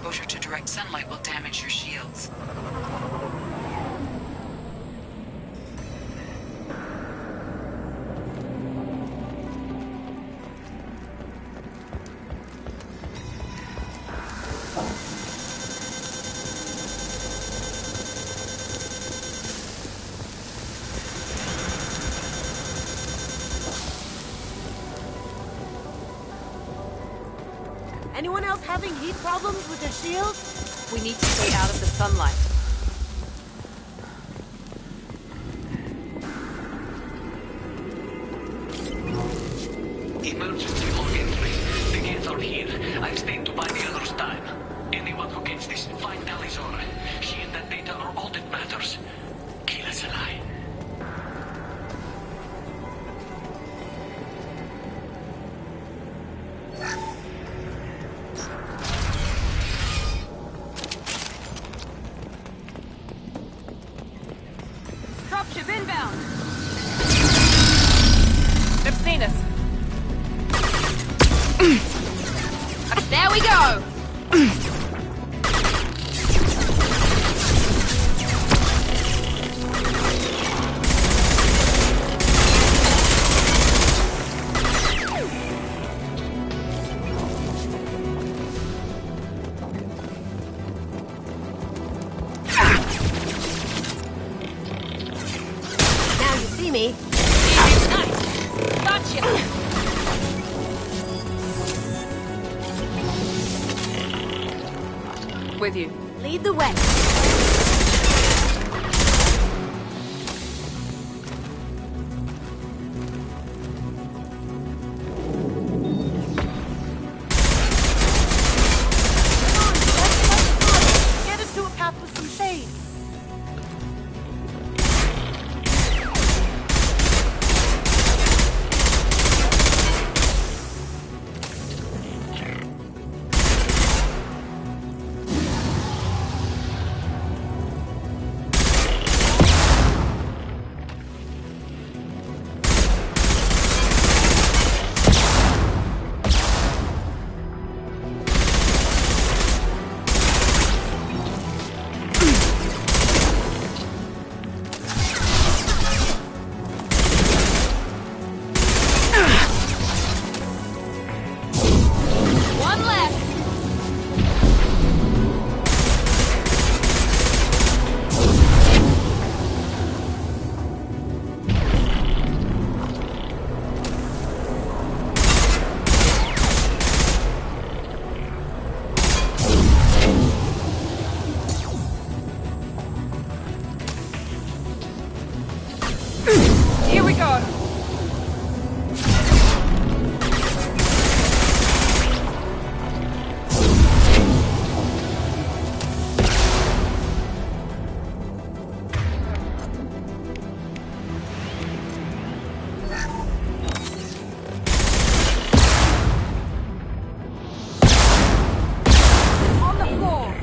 exposure to direct sunlight will damage your shields. Anyone else having heat problems with their shields? We need to stay out of the sunlight. Emergency log entry. The gates are here. I've stayed to buy the others time. Anyone who gets this, find Talizora. She and that data are all that matters. Kill us alive. Dropship inbound! They've seen us. There we go! Now you see me. Nice! Gotcha! With you. Lead the way. Get us to a path with some shade. One left! Here we go! On the floor!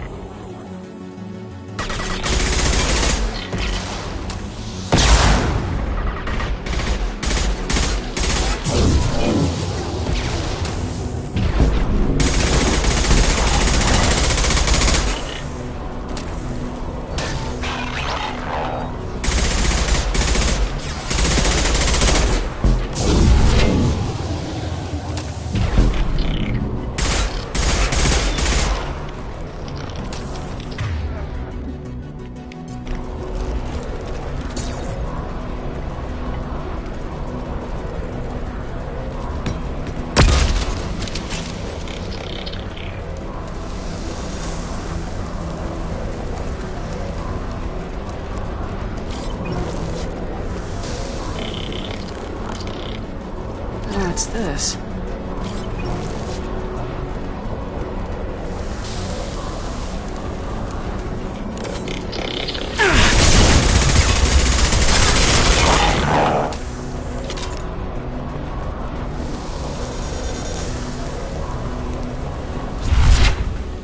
What's this?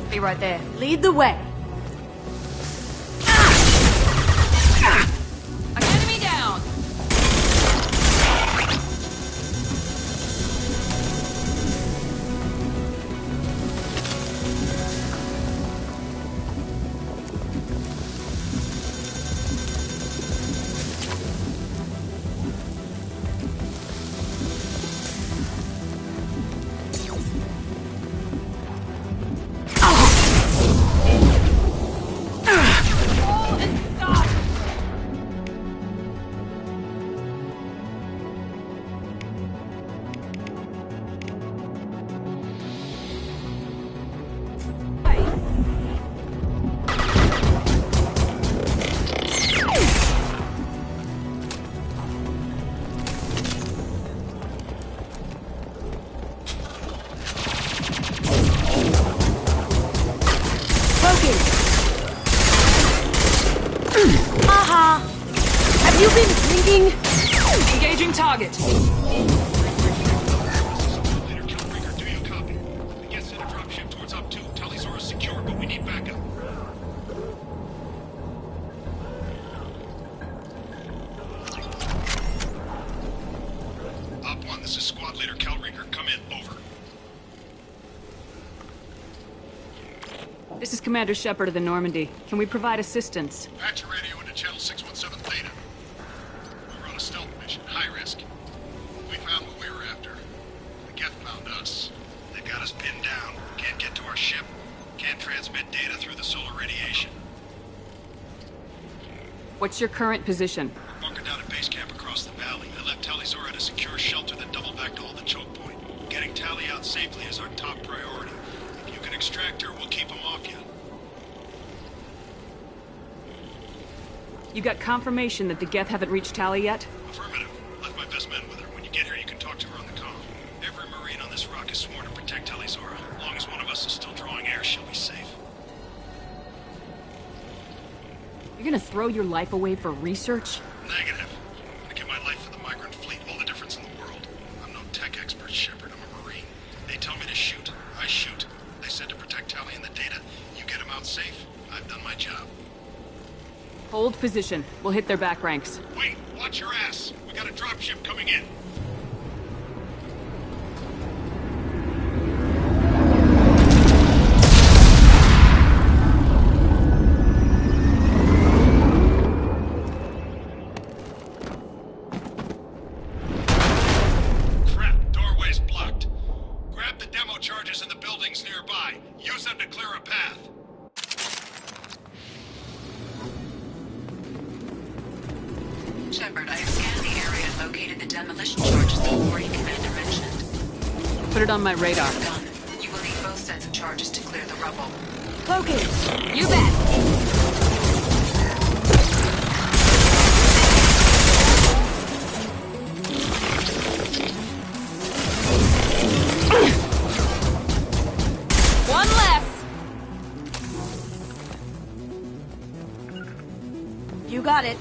Be right there. Lead the way. An enemy down! Aha! Have you been drinking? Engaging target. Leader Killbreaker, do you copy? The guest sent a dropship towards Op 2. Talizor is secure, but we need backup. Op 1, this is Squad Leader Killbreaker. Come in, over. This is Commander Shepard of the Normandy. Can we provide assistance? Patch your radio into Channel 617 Theta. We were on a stealth mission, high risk. We found what we were after. The Geth found us. They've got us pinned down. Can't get to our ship. Can't transmit data through the solar radiation. What's your current position? Bunkered down at base camp across the valley. I left Talizor at a secure shelter that doubled back to hold the choke point. Getting Tali out safely is our top priority. If you can extract her, we'll keep them off you. You got confirmation that the Geth haven't reached Tali yet? Affirmative. Left my best men with her. When you get here, you can talk to her on the comm. Every Marine on this rock is sworn to protect Talizora. As long as one of us is still drawing air, she'll be safe. You're gonna throw your life away for research? Negative. I'm gonna give my life for the migrant fleet. All the difference in the world. I'm no tech expert, Shepard. I'm a Marine. They tell me to shoot. I shoot. They said to protect Tali and the data. You get them out safe. I've done my job. Hold position. We'll hit their back ranks. Wait, watch your ass. We got a dropship coming in. Crap, doorway's blocked. Grab the demo charges in the buildings nearby. Use them to clear a path. Shepard, I have scanned the area and located the demolition charges the Warrior Commander mentioned. Put it on my radar. Done. You will need both sets of charges to clear the rubble. Cloaking! You bet! One less! You got it.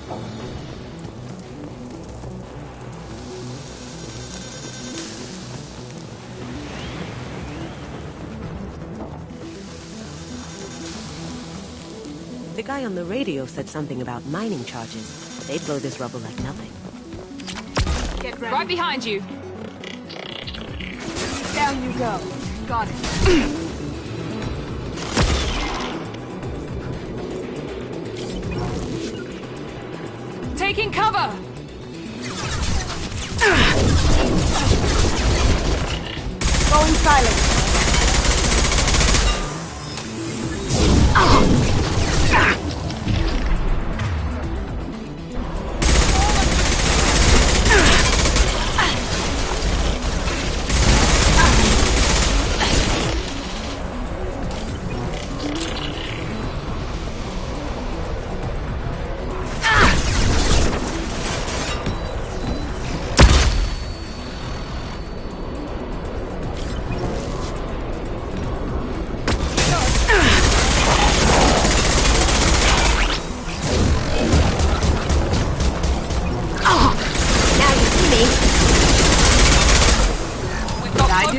The guy on the radio said something about mining charges. They'd blow this rubble like nothing. Get ready. Right behind you. Down you go. Got it. Taking cover! Going silent.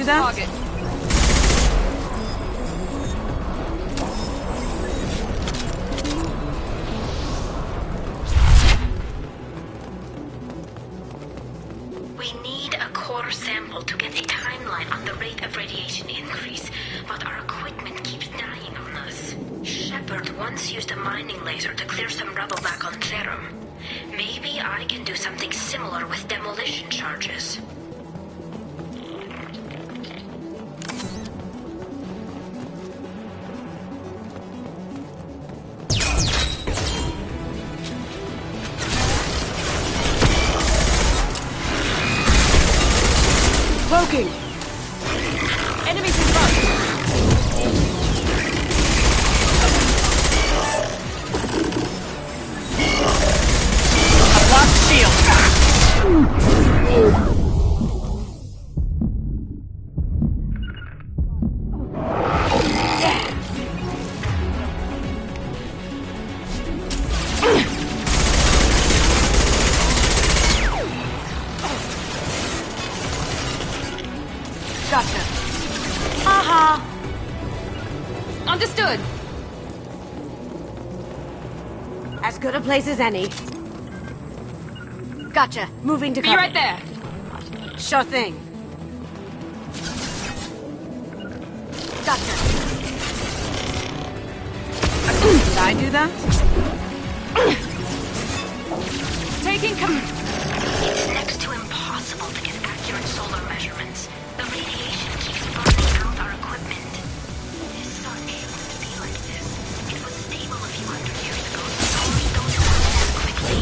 do that? Target. We need a core sample to get a timeline on the rate of radiation increase, but our equipment keeps dying on us. Shepard once used a mining laser to clear some rubble back on Therum. Maybe I can do something similar with demolition charges. Cloaking! Enemies in front! As good a place as any. Gotcha. Moving to Be cover. right there. Sure thing. Gotcha. Did I do that? Taking cover. It's next to impossible to get accurate solar measurements. The radiation keeps burning out our equipment. This sun shouldn't be like this. It was stable a few hundred years ago, so sorry don't happen as quickly.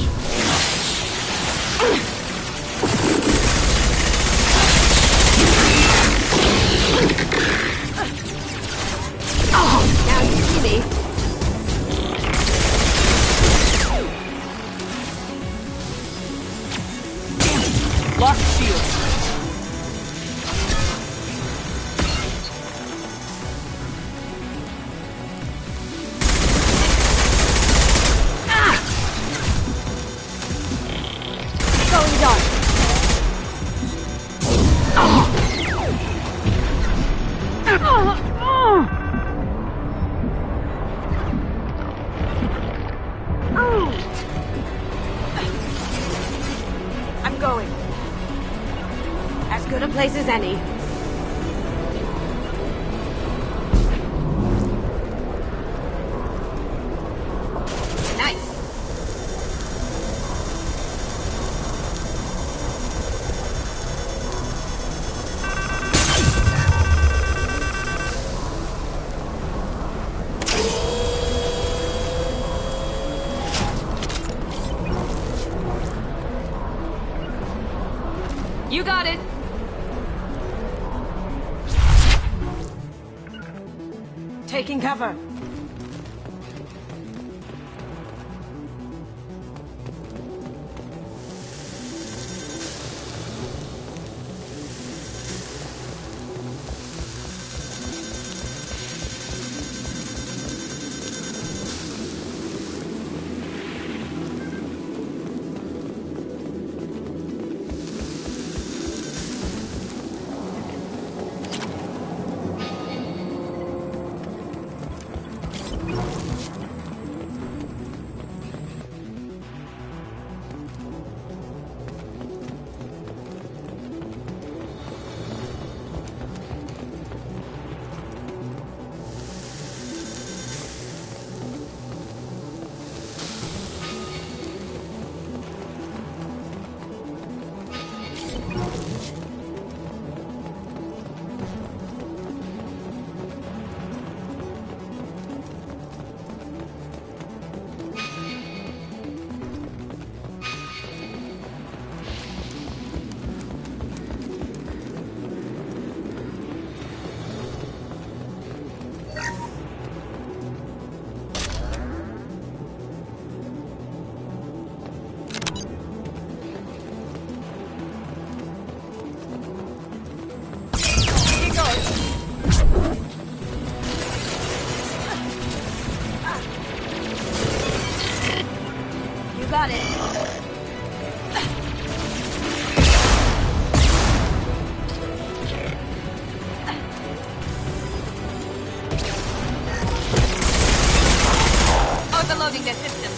Oh, now you see me. Lock shield. Going dark. I'm going. As good a place as any. Nice. You got it. Taking cover. Got it. Overloading their system.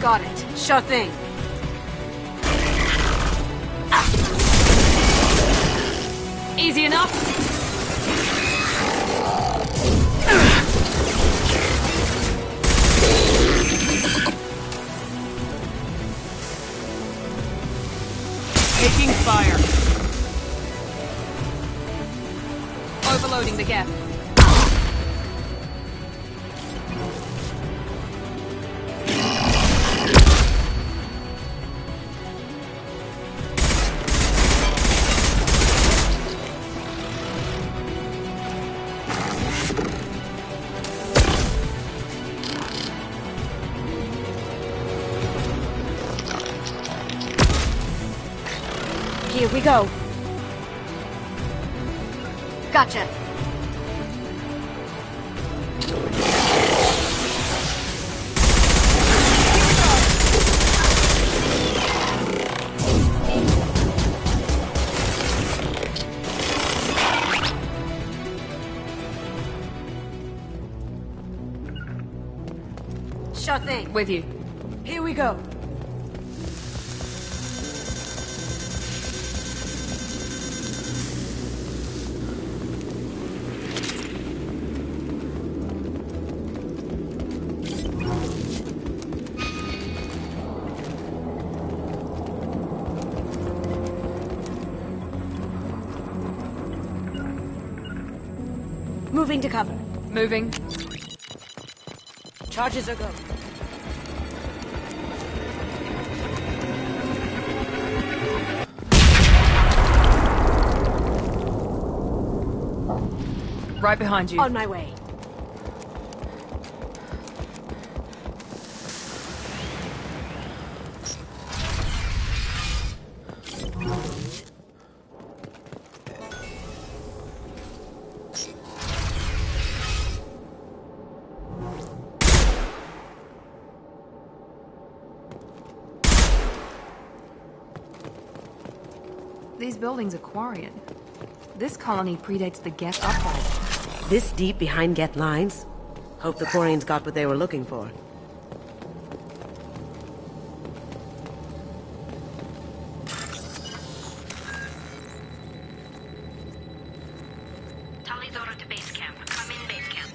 Got it. Sure thing. Easy enough. Taking fire. Overloading the gap. Here we go. Gotcha. Sure thing. With you. Here we go. Moving to cover. Moving. Charges are go. Right behind you. On my way. These buildings are Quarian. This colony predates the Geth uprising. This deep behind Geth lines? Hope the Quarians got what they were looking for. Talidora to base camp. Come in base camp.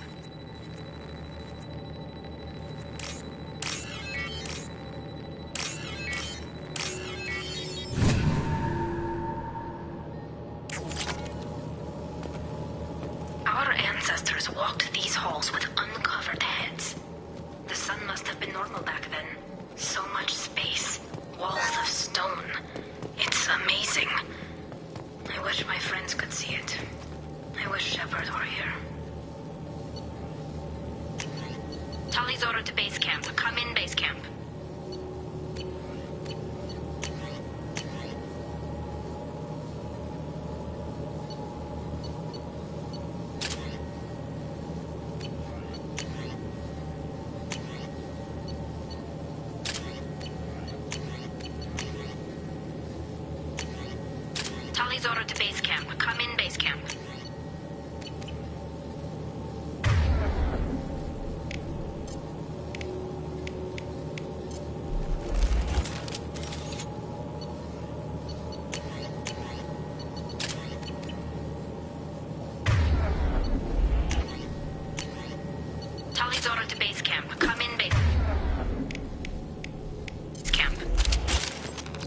Our ancestors walked these halls with uncovered heads. The sun must have been normal back then. So much space. Walls of stone. It's amazing. I wish my friends could see it. I wish Shepard were here. Talizora to base camp. Come in base camp. Talizora to base camp. Come in base camp. Talizora to base camp. Come in base camp.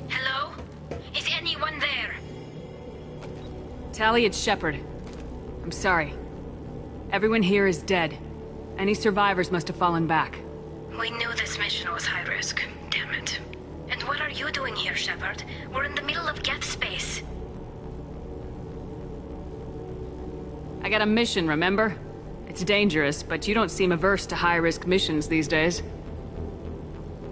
Hello? Is anyone there? Tali, it's Shepard. I'm sorry. Everyone here is dead. Any survivors must have fallen back. We knew this mission was high risk. Damn it. And what are you doing here, Shepard? We're in the middle of Geth space. I got a mission, remember? It's dangerous, but you don't seem averse to high-risk missions these days.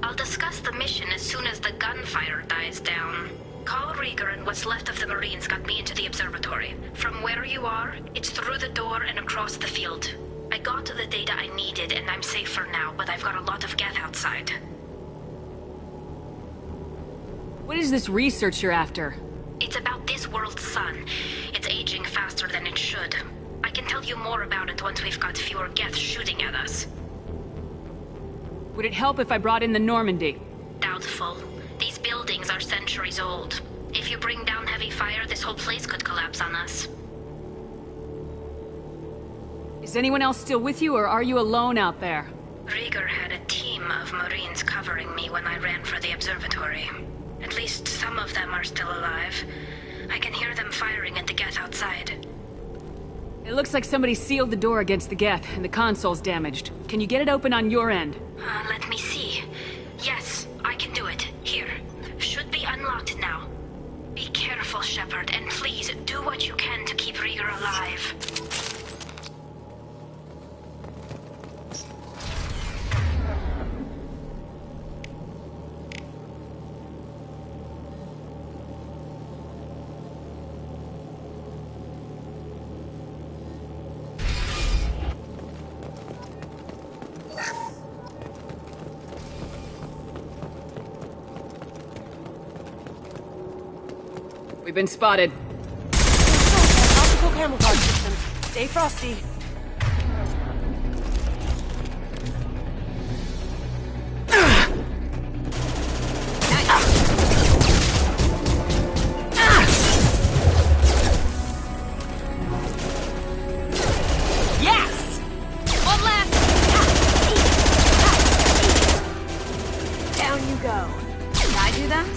I'll discuss the mission as soon as the gunfire dies down. Call Rieger and what's left of the Marines got me into the observatory. From where you are, it's through the door and across the field. I got the data I needed and I'm safe for now, but I've got a lot of Geth outside. What is this research you're after? It's about this world's sun. It's aging faster than it should. I can tell you more about it once we've got fewer Geth shooting at us. Would it help if I brought in the Normandy? Doubtful. These buildings are centuries old. If you bring down heavy fire, this whole place could collapse on us. Is anyone else still with you, or are you alone out there? Rieger had a team of Marines covering me when I ran for the observatory. At least some of them are still alive. I can hear them firing at the Geth outside. It looks like somebody sealed the door against the Geth, and the console's damaged. Can you get it open on your end? Let me see. Yes, I can do it. Here. Should be unlocked now. Be careful, Shepard, and please do what you can to keep Rieger alive. We've been spotted. Optical camouflage systems. Stay frosty. Yes! One last! Down you go. Did I do that?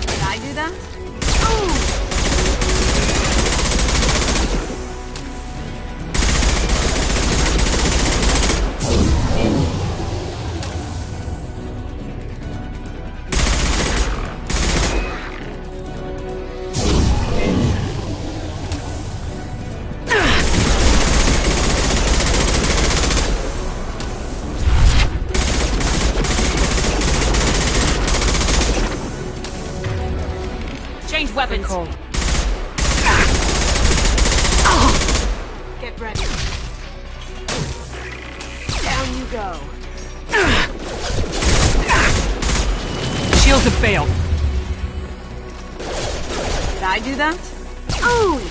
Did I do that? Change weapons. Get ready. Down you go. Shields have failed. Did I do that? Own!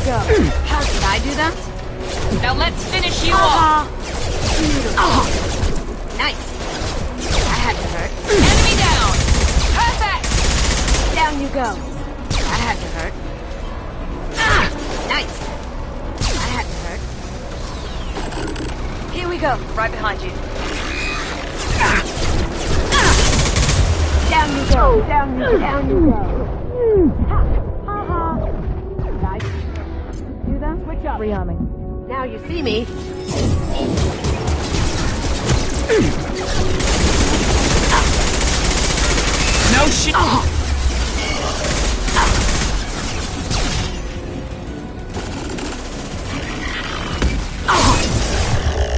How did I do that? Now let's finish you off! Nice. I had to hurt. Enemy down! Perfect! Down you go. I had to hurt. Nice. I had to hurt. Here we go. Right behind you. Down you go. Down you go. Down you go. Nice. Do that? Switch up. Rearming. Now you see me. No shit!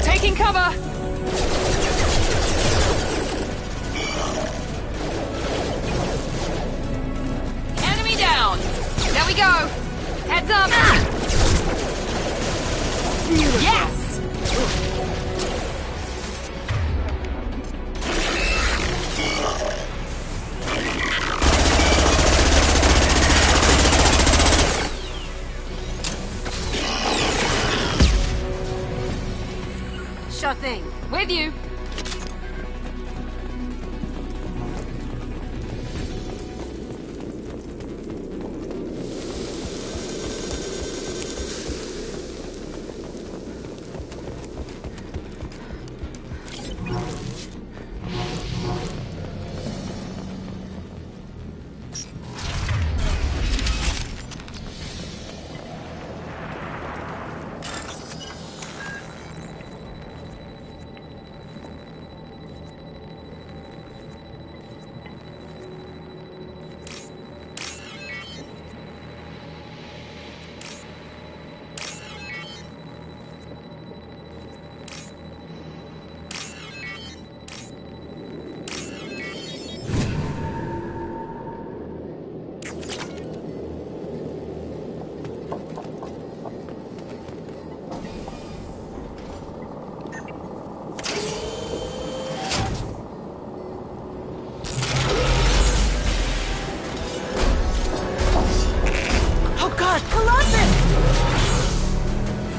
Taking cover! Enemy down! There we go! Heads up! Yes!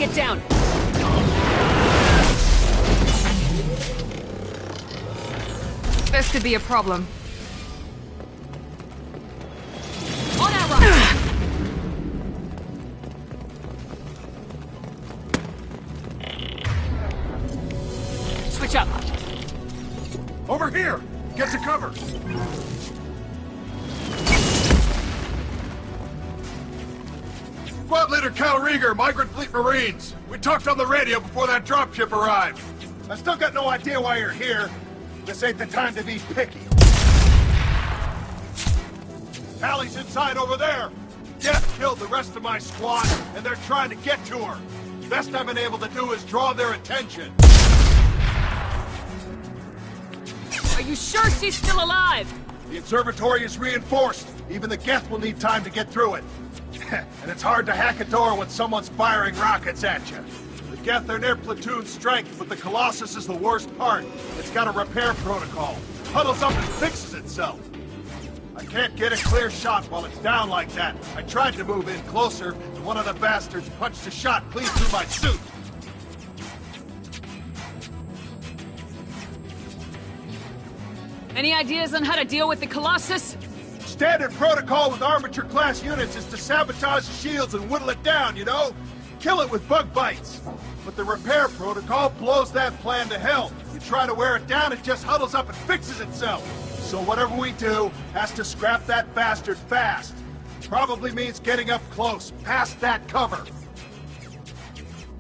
Get down! This could be a problem. On our right! Switch up. Over here! Get to cover! Squad Leader Cal Rieger, Migrant Fleet Marines. We talked on the radio before that dropship arrived. I still got no idea why you're here. This ain't the time to be picky. Tally's inside over there. Death killed the rest of my squad, and they're trying to get to her. Best I've been able to do is draw their attention. Are you sure she's still alive? The observatory is reinforced. Even the Geth will need time to get through it. And it's hard to hack a door when someone's firing rockets at you. The Geth are near platoon strength, but the Colossus is the worst part. It's got a repair protocol. Huddles up and fixes itself. I can't get a clear shot while it's down like that. I tried to move in closer, and one of the bastards punched a shot clean through my suit. Any ideas on how to deal with the Colossus? Standard protocol with armature-class units is to sabotage the shields and whittle it down, you know? Kill it with bug bites. But the repair protocol blows that plan to hell. You try to wear it down, it just huddles up and fixes itself. So whatever we do has to scrap that bastard fast. Probably means getting up close, past that cover.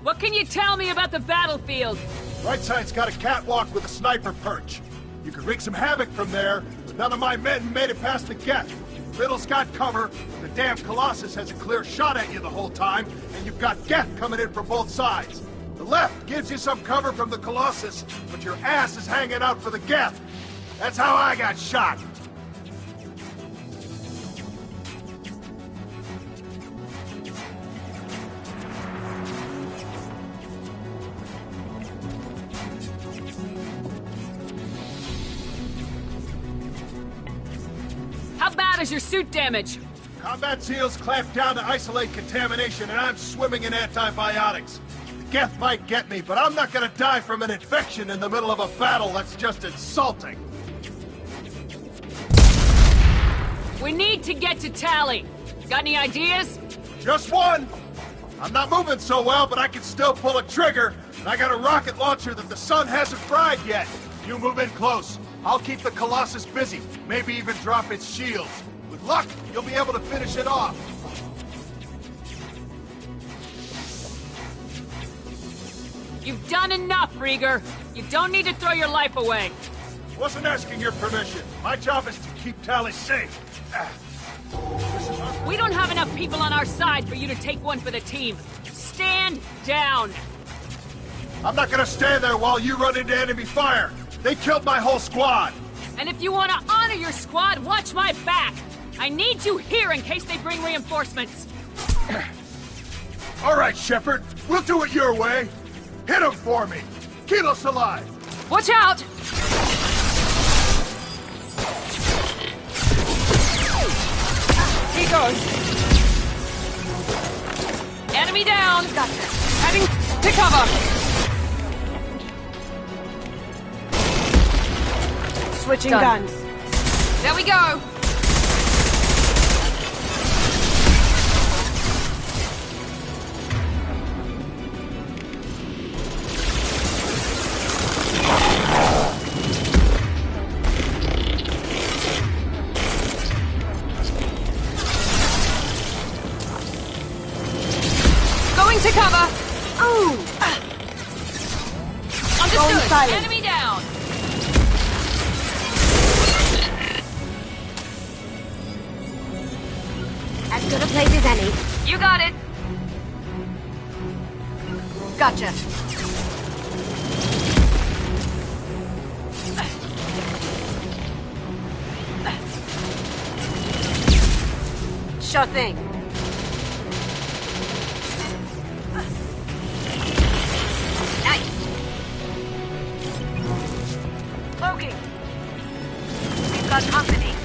What can you tell me about the battlefield? Right side's got a catwalk with a sniper perch. You could wreak some havoc from there, but none of my men made it past the Geth. Middle's got cover, but the damn Colossus has a clear shot at you the whole time, and you've got Geth coming in from both sides. The left gives you some cover from the Colossus, but your ass is hanging out for the Geth. That's how I got shot. How bad is your suit damage? Combat SEALs clamp down to isolate contamination, and I'm swimming in antibiotics. The Geth might get me, but I'm not gonna die from an infection in the middle of a battle. That's just insulting. We need to get to Tally. Got any ideas? Just one! I'm not moving so well, but I can still pull a trigger, and I got a rocket launcher that the sun hasn't fried yet. You move in close. I'll keep the Colossus busy, maybe even drop its shields. With luck, you'll be able to finish it off. You've done enough, Rieger. You don't need to throw your life away. Wasn't asking your permission. My job is to keep Tally safe. We don't have enough people on our side for you to take one for the team. Stand down. I'm not gonna stand there while you run into enemy fire. They killed my whole squad. And if you want to honor your squad, watch my back. I need you here in case they bring reinforcements. All right, Shepard. We'll do it your way. Hit him for me. Kilos alive. Watch out! He goes. Enemy down! Gotcha. Heading to cover! Switching Done. guns. There we go! Going to cover! Ooh! Understood! silent. Enemy down! As good a place as any. You got it! Gotcha. Sure thing. Nice. Loki. We've got company.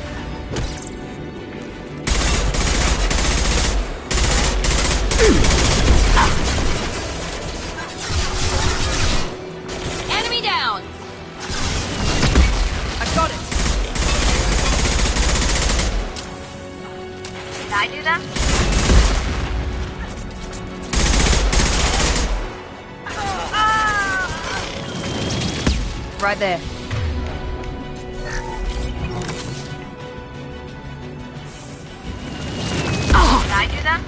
I do that? Right there. Can I do that?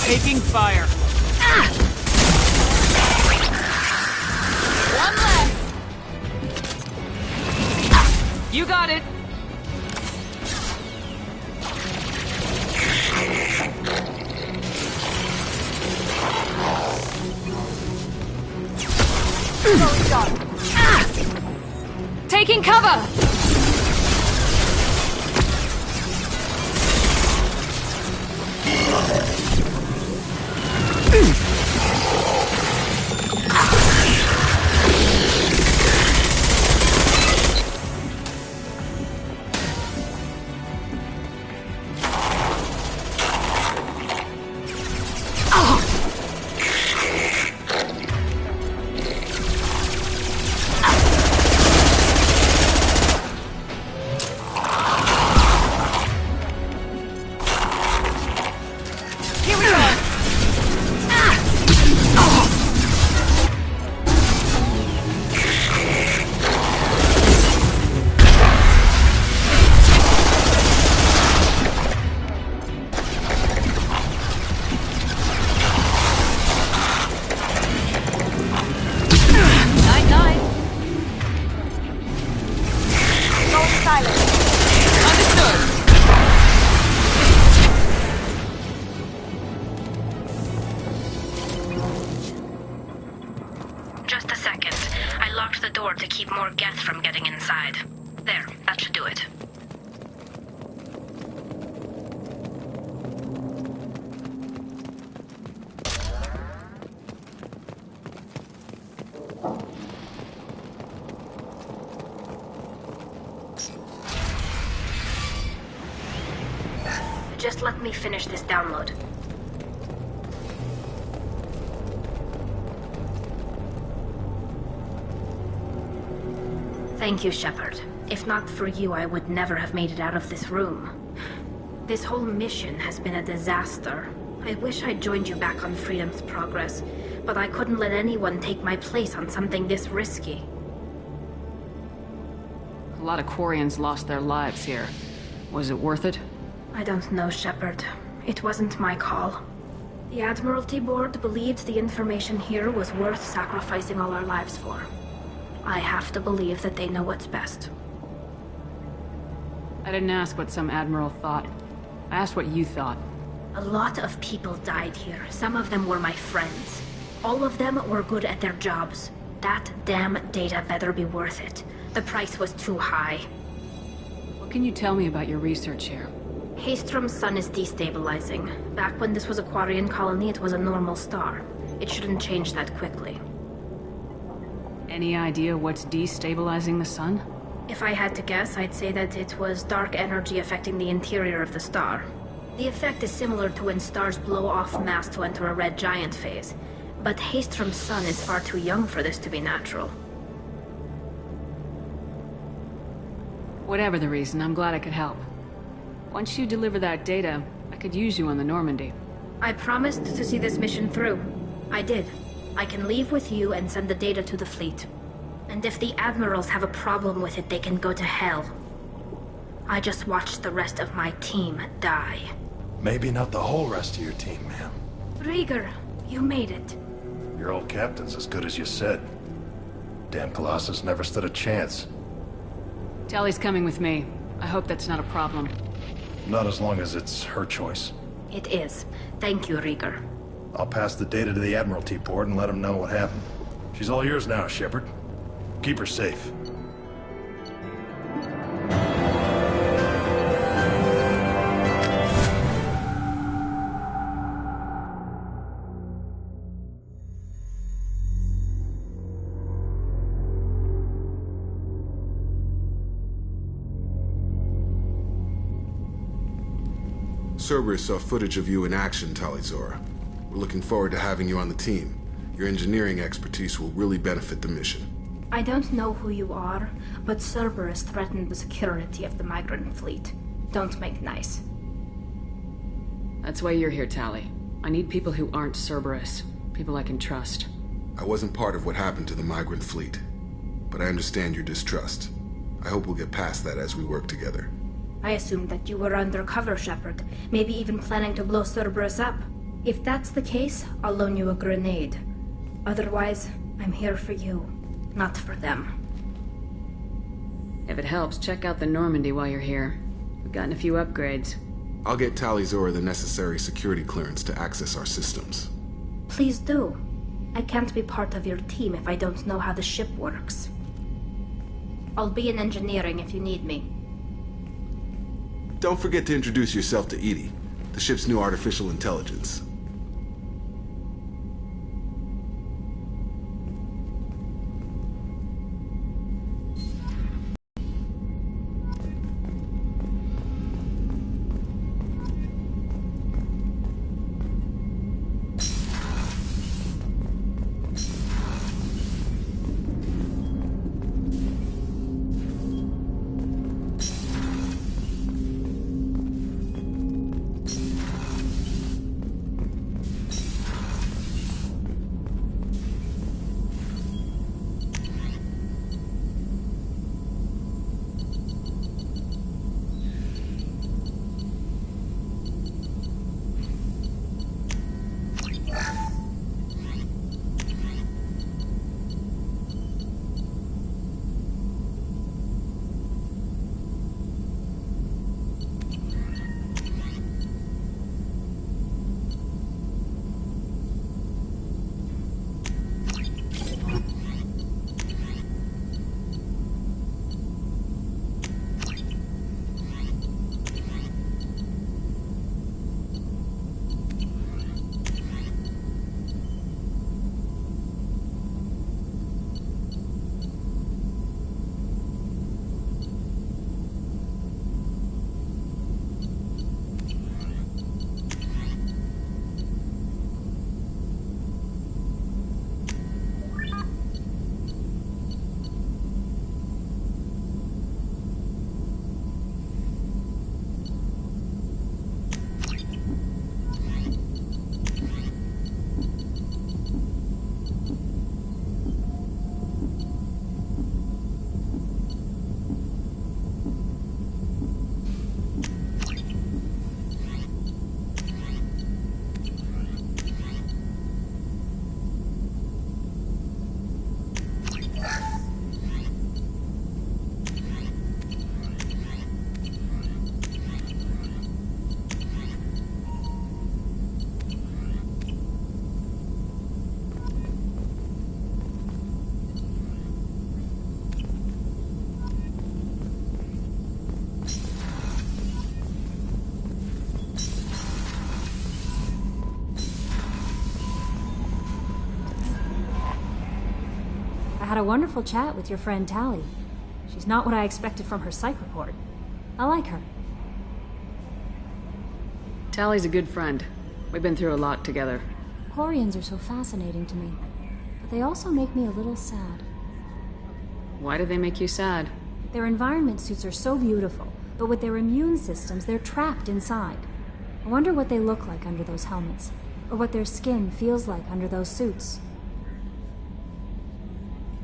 Taking fire. One left. You got it. Taking cover. Just a second. I locked the door to keep more Geth from getting inside. There, that should do it. Just let me finish this download. Thank you, Shepard. If not for you, I would never have made it out of this room. This whole mission has been a disaster. I wish I'd joined you back on Freedom's Progress, but I couldn't let anyone take my place on something this risky. A lot of Quarians lost their lives here. Was it worth it? I don't know, Shepard. It wasn't my call. The Admiralty Board believed the information here was worth sacrificing all our lives for. I have to believe that they know what's best. I didn't ask what some admiral thought. I asked what you thought. A lot of people died here. Some of them were my friends. All of them were good at their jobs. That damn data better be worth it. The price was too high. What can you tell me about your research here? Haystrom's sun is destabilizing. Back when this was a Quarian colony, it was a normal star. It shouldn't change that quickly. Any idea what's destabilizing the sun? If I had to guess, I'd say that it was dark energy affecting the interior of the star. The effect is similar to when stars blow off mass to enter a red giant phase. But Haystrom's sun is far too young for this to be natural. Whatever the reason, I'm glad I could help. Once you deliver that data, I could use you on the Normandy. I promised to see this mission through. I did. I can leave with you and send the data to the fleet. And if the admirals have a problem with it, they can go to hell. I just watched the rest of my team die. Maybe not the whole rest of your team, ma'am. Rieger, you made it. Your old captain's as good as you said. Damn Colossus never stood a chance. Tali's coming with me. I hope that's not a problem. Not as long as it's her choice. It is. Thank you, Rieger. I'll pass the data to the Admiralty Board and let them know what happened. She's all yours now, Shepard. Keep her safe. Cerberus saw footage of you in action, Tali'Zorah. We're looking forward to having you on the team. Your engineering expertise will really benefit the mission. I don't know who you are, but Cerberus threatened the security of the migrant fleet. Don't make nice. That's why you're here, Tali. I need people who aren't Cerberus. People I can trust. I wasn't part of what happened to the migrant fleet, but I understand your distrust. I hope we'll get past that as we work together. I assumed that you were undercover, Shepard. Maybe even planning to blow Cerberus up. If that's the case, I'll loan you a grenade. Otherwise, I'm here for you, not for them. If it helps, check out the Normandy while you're here. We've gotten a few upgrades. I'll get Tali'Zorah the necessary security clearance to access our systems. Please do. I can't be part of your team if I don't know how the ship works. I'll be in engineering if you need me. Don't forget to introduce yourself to EDI, the ship's new artificial intelligence. I had a wonderful chat with your friend Tali. She's not what I expected from her psych report. I like her. Tali's a good friend. We've been through a lot together. Quarians are so fascinating to me, but they also make me a little sad. Why do they make you sad? Their environment suits are so beautiful, but with their immune systems, they're trapped inside. I wonder what they look like under those helmets, or what their skin feels like under those suits.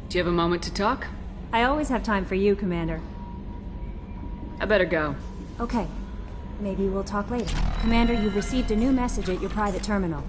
Do you have a moment to talk? I always have time for you, Commander. I better go. Okay. Maybe we'll talk later. Commander, you've received a new message at your private terminal.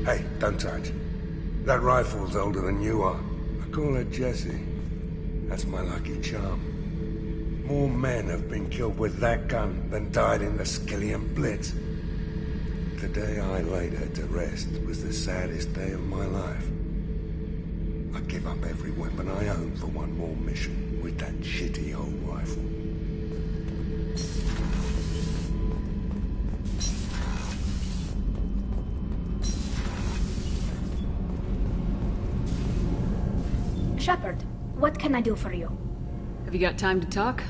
Hey, don't touch. That rifle's older than you are. I call her Jessie. That's my lucky charm. More men have been killed with that gun than died in the Skillian Blitz. The day I laid her to rest was the saddest day of my life. I give up every weapon I own for one more mission with that shitty old rifle. Shepard, what can I do for you? Have you got time to talk?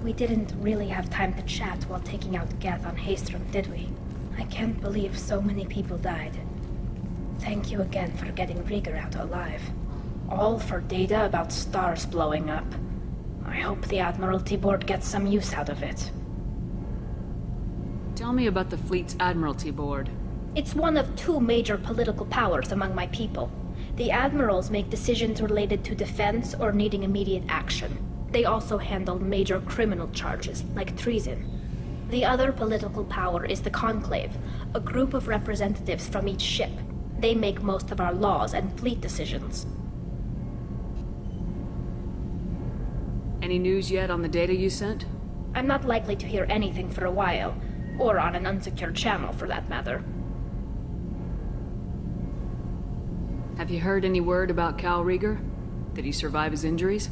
We didn't really have time to chat while taking out Geth on Haestrom, did we? I can't believe so many people died. Thank you again for getting Rieger out alive. All for data about stars blowing up. I hope the Admiralty Board gets some use out of it. Tell me about the fleet's Admiralty Board. It's one of two major political powers among my people. The admirals make decisions related to defense or needing immediate action. They also handle major criminal charges, like treason. The other political power is the Conclave, a group of representatives from each ship. They make most of our laws and fleet decisions. Any news yet on the data you sent? I'm not likely to hear anything for a while, or on an unsecured channel for that matter. Have you heard any word about Cal Rieger? Did he survive his injuries?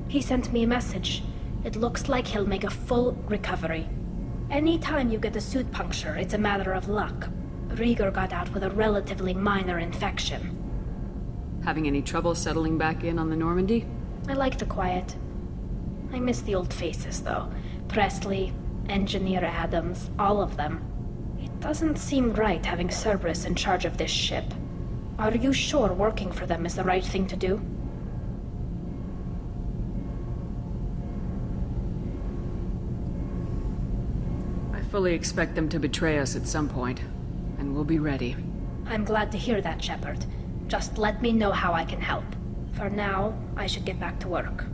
He sent me a message. It looks like he'll make a full recovery. Anytime you get a suit puncture, it's a matter of luck. Rieger got out with a relatively minor infection. Having any trouble settling back in on the Normandy? I like the quiet. I miss the old faces, though. Presley, Engineer Adams, all of them. It doesn't seem right having Cerberus in charge of this ship. Are you sure working for them is the right thing to do? I fully expect them to betray us at some point, and we'll be ready. I'm glad to hear that, Shepard. Just let me know how I can help. For now, I should get back to work.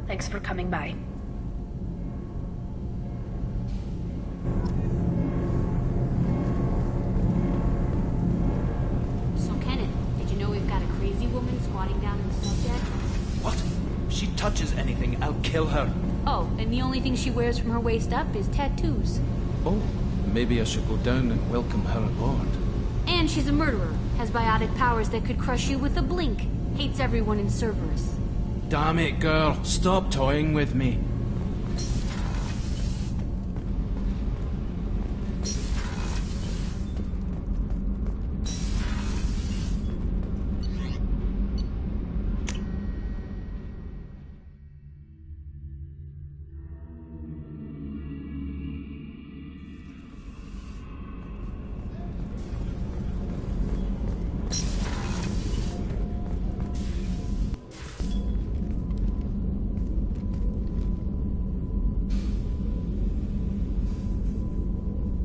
Thanks for coming by. Squatting down in the subject. What? If she touches anything, I'll kill her. Oh, and the only thing she wears from her waist up is tattoos. Oh, maybe I should go down and welcome her aboard. And she's a murderer. Has biotic powers that could crush you with a blink. Hates everyone in Cerberus. Damn it, girl. Stop toying with me.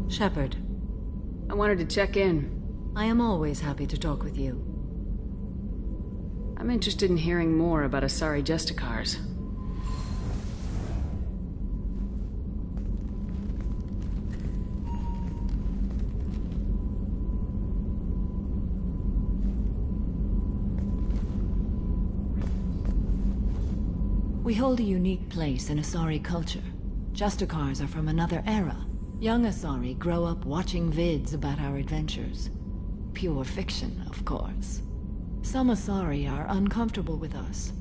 Shepard. I wanted to check in. I am always happy to talk with you. I'm interested in hearing more about Asari Justicars. We hold a unique place in Asari culture. Justicars are from another era. Young Asari grow up watching vids about our adventures. Pure fiction, of course. Some Asari are uncomfortable with us,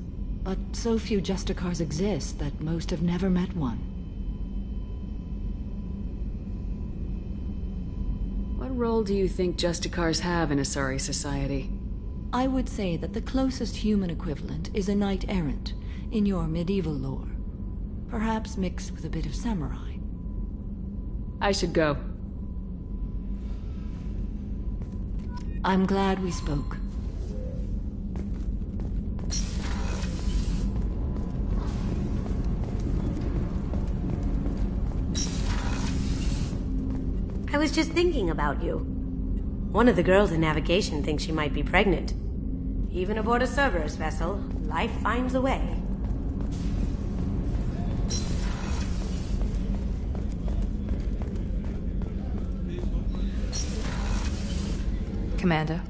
but so few Justicars exist that most have never met one. What role do you think Justicars have in Asari society? I would say that the closest human equivalent is a knight-errant, in your medieval lore. Perhaps mixed with a bit of samurai. I should go. I'm glad we spoke. I was just thinking about you. One of the girls in navigation thinks she might be pregnant. Even aboard a Cerberus vessel, life finds a way. Commander.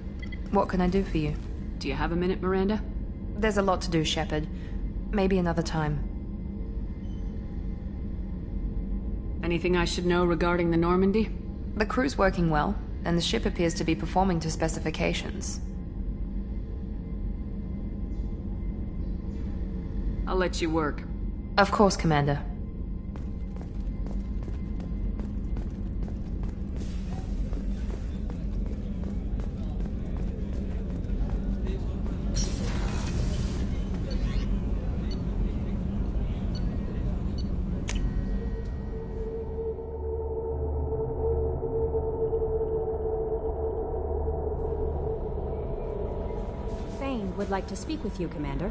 What can I do for you? Do you have a minute, Miranda? There's a lot to do, Shepard. Maybe another time. Anything I should know regarding the Normandy? The crew's working well, and the ship appears to be performing to specifications. I'll let you work. Of course, Commander. Thane would like to speak with you, Commander.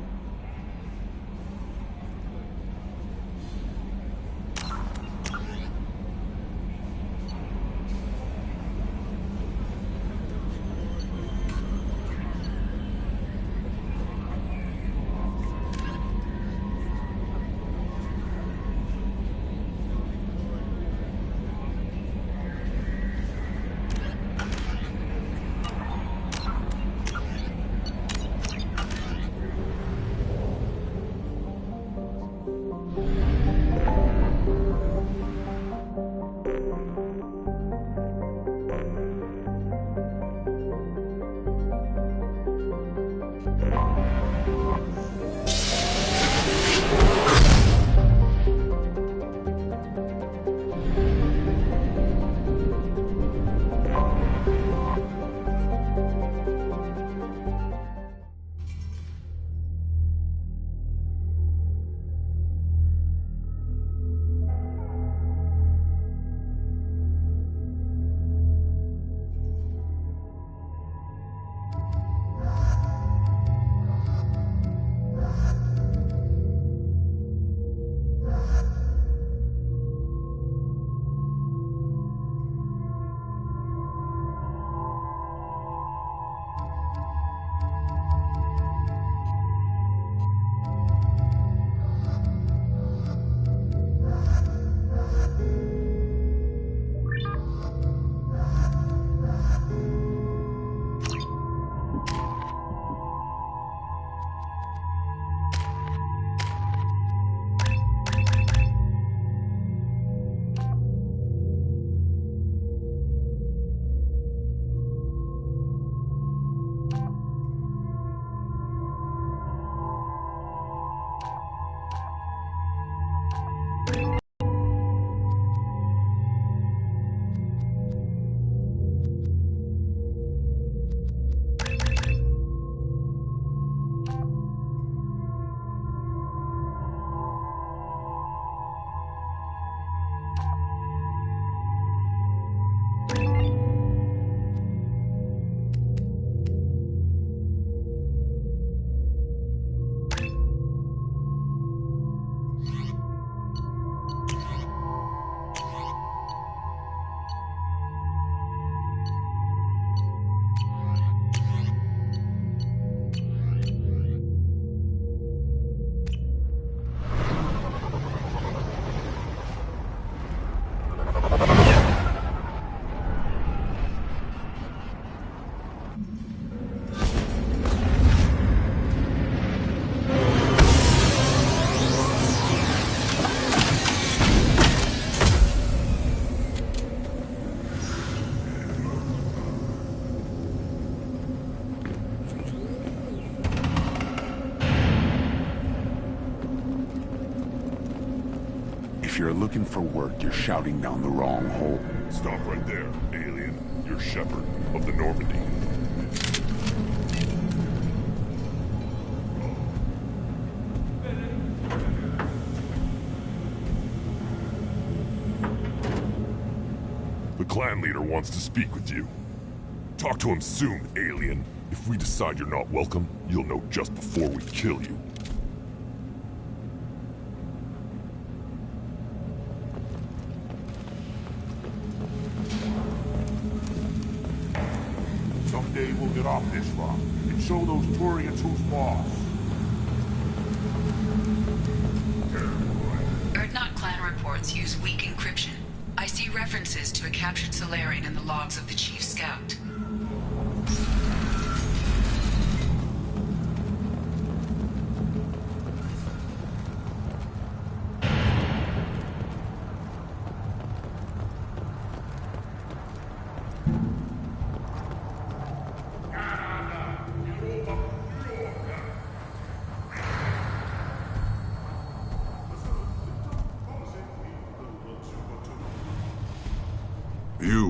If you're looking for work, you're shouting down the wrong hole. Stop right there, alien. You're Shepard of the Normandy. The clan leader wants to speak with you. Talk to him soon, alien. If we decide you're not welcome, you'll know just before we kill you. Someday we'll get off this rock and show those Turians who's boss. Erdnot clan reports use weak encryption. I see references to a captured Salarian in the logs of the Chief Scout.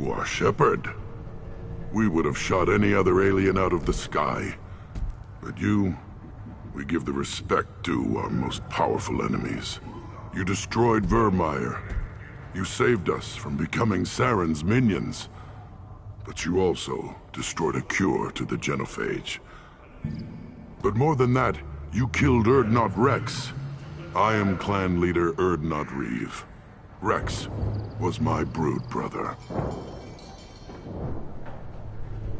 You are Shepard. We would have shot any other alien out of the sky. But you, we give the respect to our most powerful enemies. You destroyed Vermeer. You saved us from becoming Saren's minions. But you also destroyed a cure to the genophage. But more than that, you killed Urdnot Rex. I am clan leader Urdnot Reeve. Rex was my brood brother.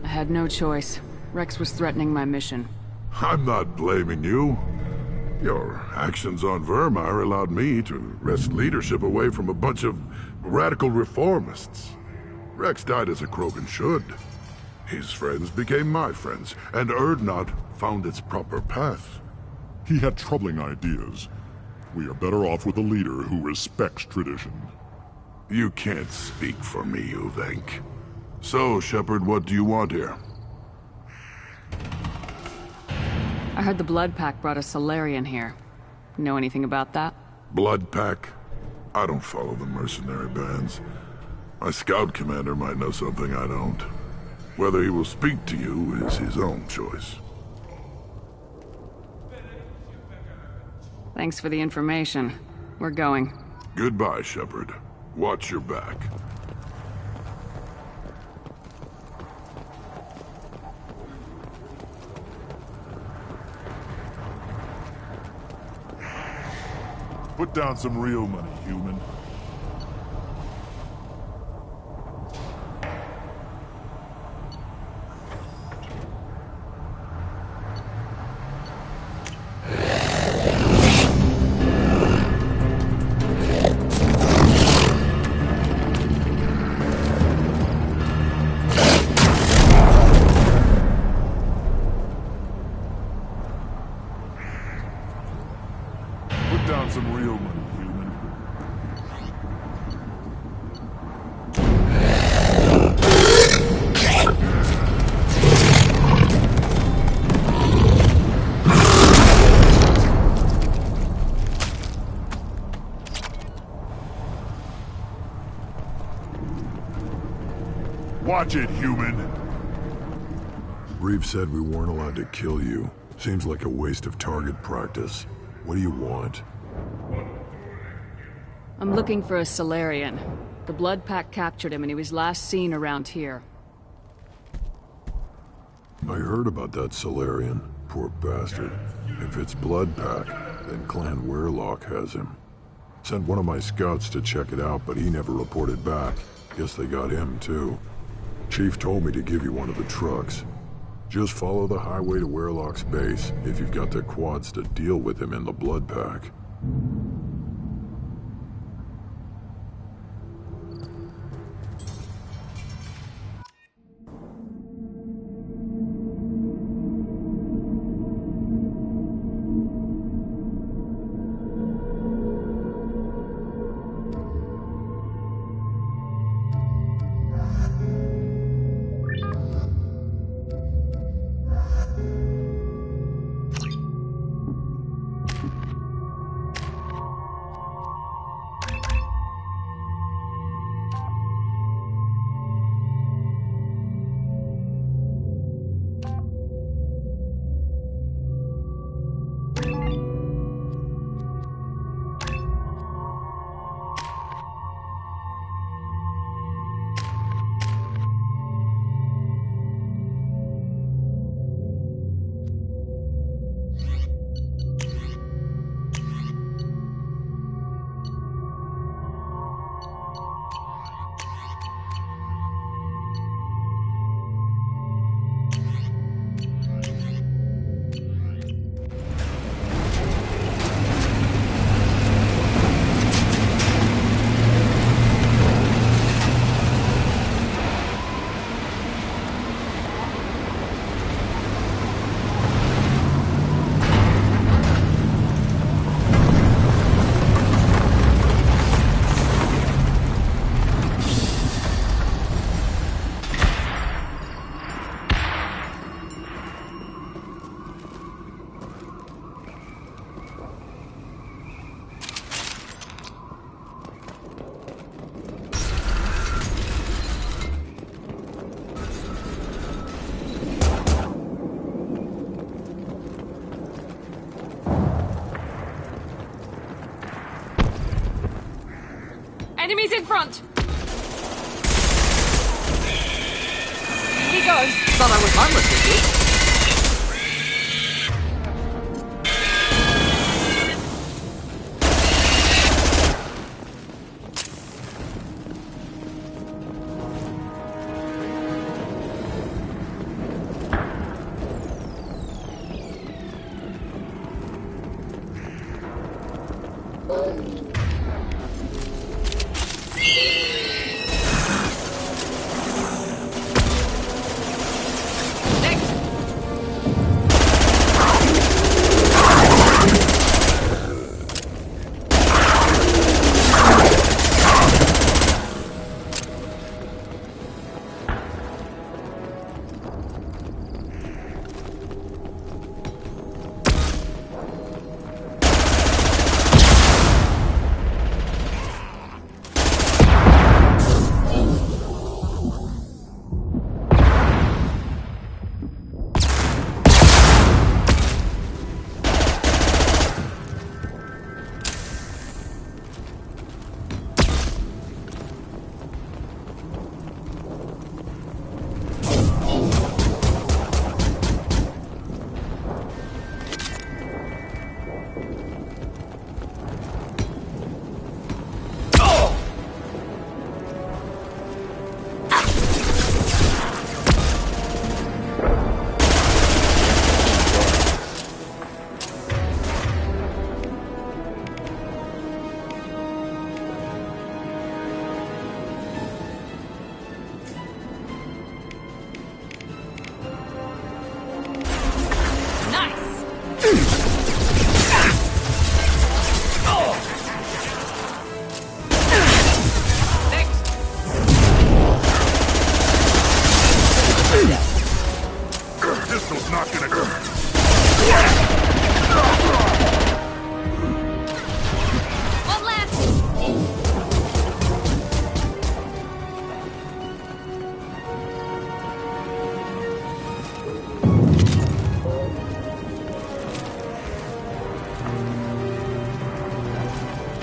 I had no choice. Rex was threatening my mission. I'm not blaming you. Your actions on Vermeer allowed me to wrest leadership away from a bunch of radical reformists. Rex died as a Krogan should. His friends became my friends, and Urdnot found its proper path. He had troubling ideas. We are better off with a leader who respects tradition. You can't speak for me, Uvenk. So, Shepard, what do you want here? I heard the Blood Pack brought a Solarian here. Know anything about that? Blood Pack? I don't follow the mercenary bands. My scout commander might know something I don't. Whether he will speak to you is his own choice. Thanks for the information. We're going. Goodbye, Shepard. Watch your back. Put down some real money, human. Some real money, human. Watch it, human! Reeve said we weren't allowed to kill you. Seems like a waste of target practice. What do you want? I'm looking for a Solarian. The Blood Pack captured him and he was last seen around here. I heard about that Solarian. Poor bastard. If it's Blood Pack, then Clan Weyrloc has him. Sent one of my scouts to check it out, but he never reported back. Guess they got him, too. Chief told me to give you one of the trucks. Just follow the highway to Weyrloc's base if you've got the quads to deal with him in the Blood Pack. Enemies in front! He goes. Thought I was harmless, did you?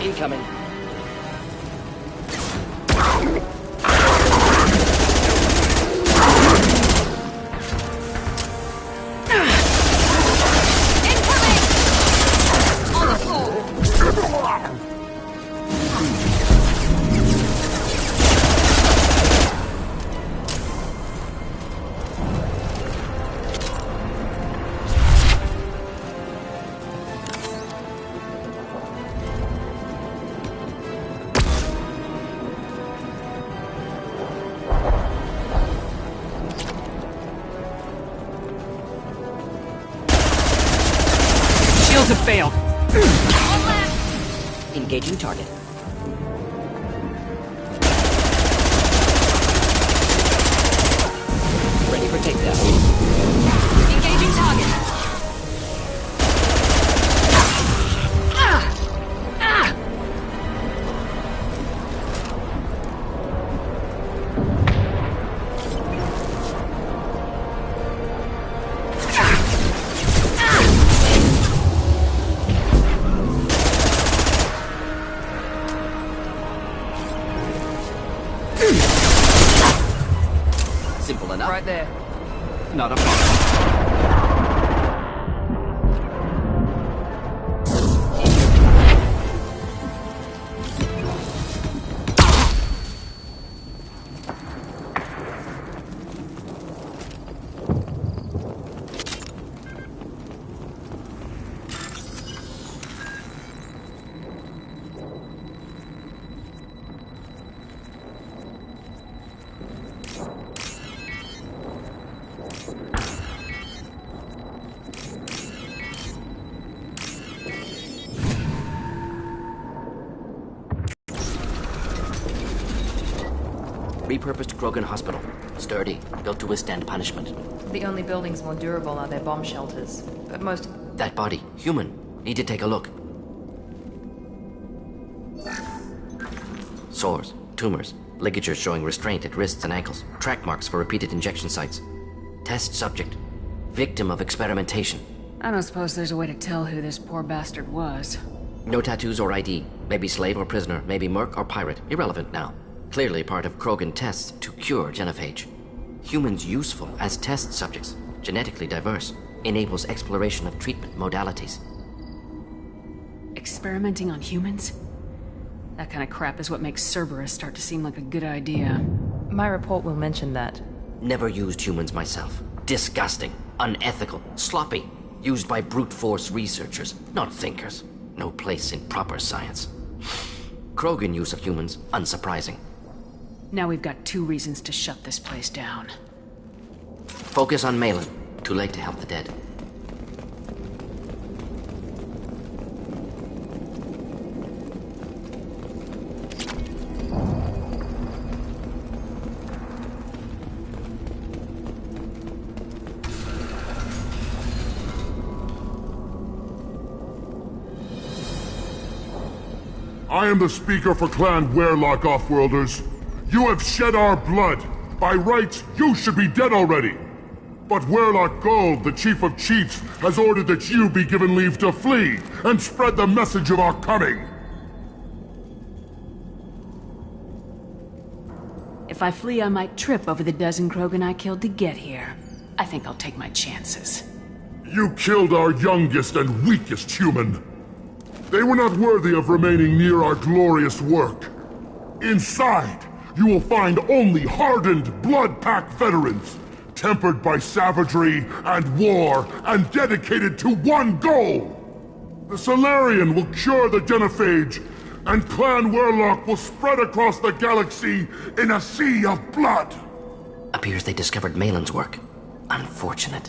Incoming. Have failed. Engaging target. Ready for takedown. Engaging target. Simple enough. Right there. Not a problem. Repurposed Krogan Hospital. Sturdy, built to withstand punishment. The only buildings more durable are their bomb shelters, but most... That body, human. Need to take a look. Sores, tumors, ligatures showing restraint at wrists and ankles, track marks for repeated injection sites. Test subject. Victim of experimentation. I don't suppose there's a way to tell who this poor bastard was. No tattoos or ID. Maybe slave or prisoner, maybe merc or pirate. Irrelevant now. Clearly part of Krogan tests to cure genophage. Humans useful as test subjects, genetically diverse, enables exploration of treatment modalities. Experimenting on humans? That kind of crap is what makes Cerberus start to seem like a good idea. My report will mention that. Never used humans myself. Disgusting, unethical, sloppy. Used by brute force researchers, not thinkers. No place in proper science. Krogan use of humans, unsurprising. Now we've got 2 reasons to shut this place down. Focus on Malin. Too late to help the dead. I am the speaker for Clan Weyrloc, Offworlders. You have shed our blood. By rights, you should be dead already. But Weyrloc Gold, the Chief of Chiefs, has ordered that you be given leave to flee and spread the message of our coming. If I flee, I might trip over the dozen Krogan I killed to get here. I think I'll take my chances. You killed our youngest and weakest human. They were not worthy of remaining near our glorious work. Inside, you will find only hardened blood-pact veterans, tempered by savagery and war, and dedicated to one goal! The Salarian will cure the genophage, and Clan Weyrloc will spread across the galaxy in a sea of blood! Appears they discovered Malin's work. Unfortunate.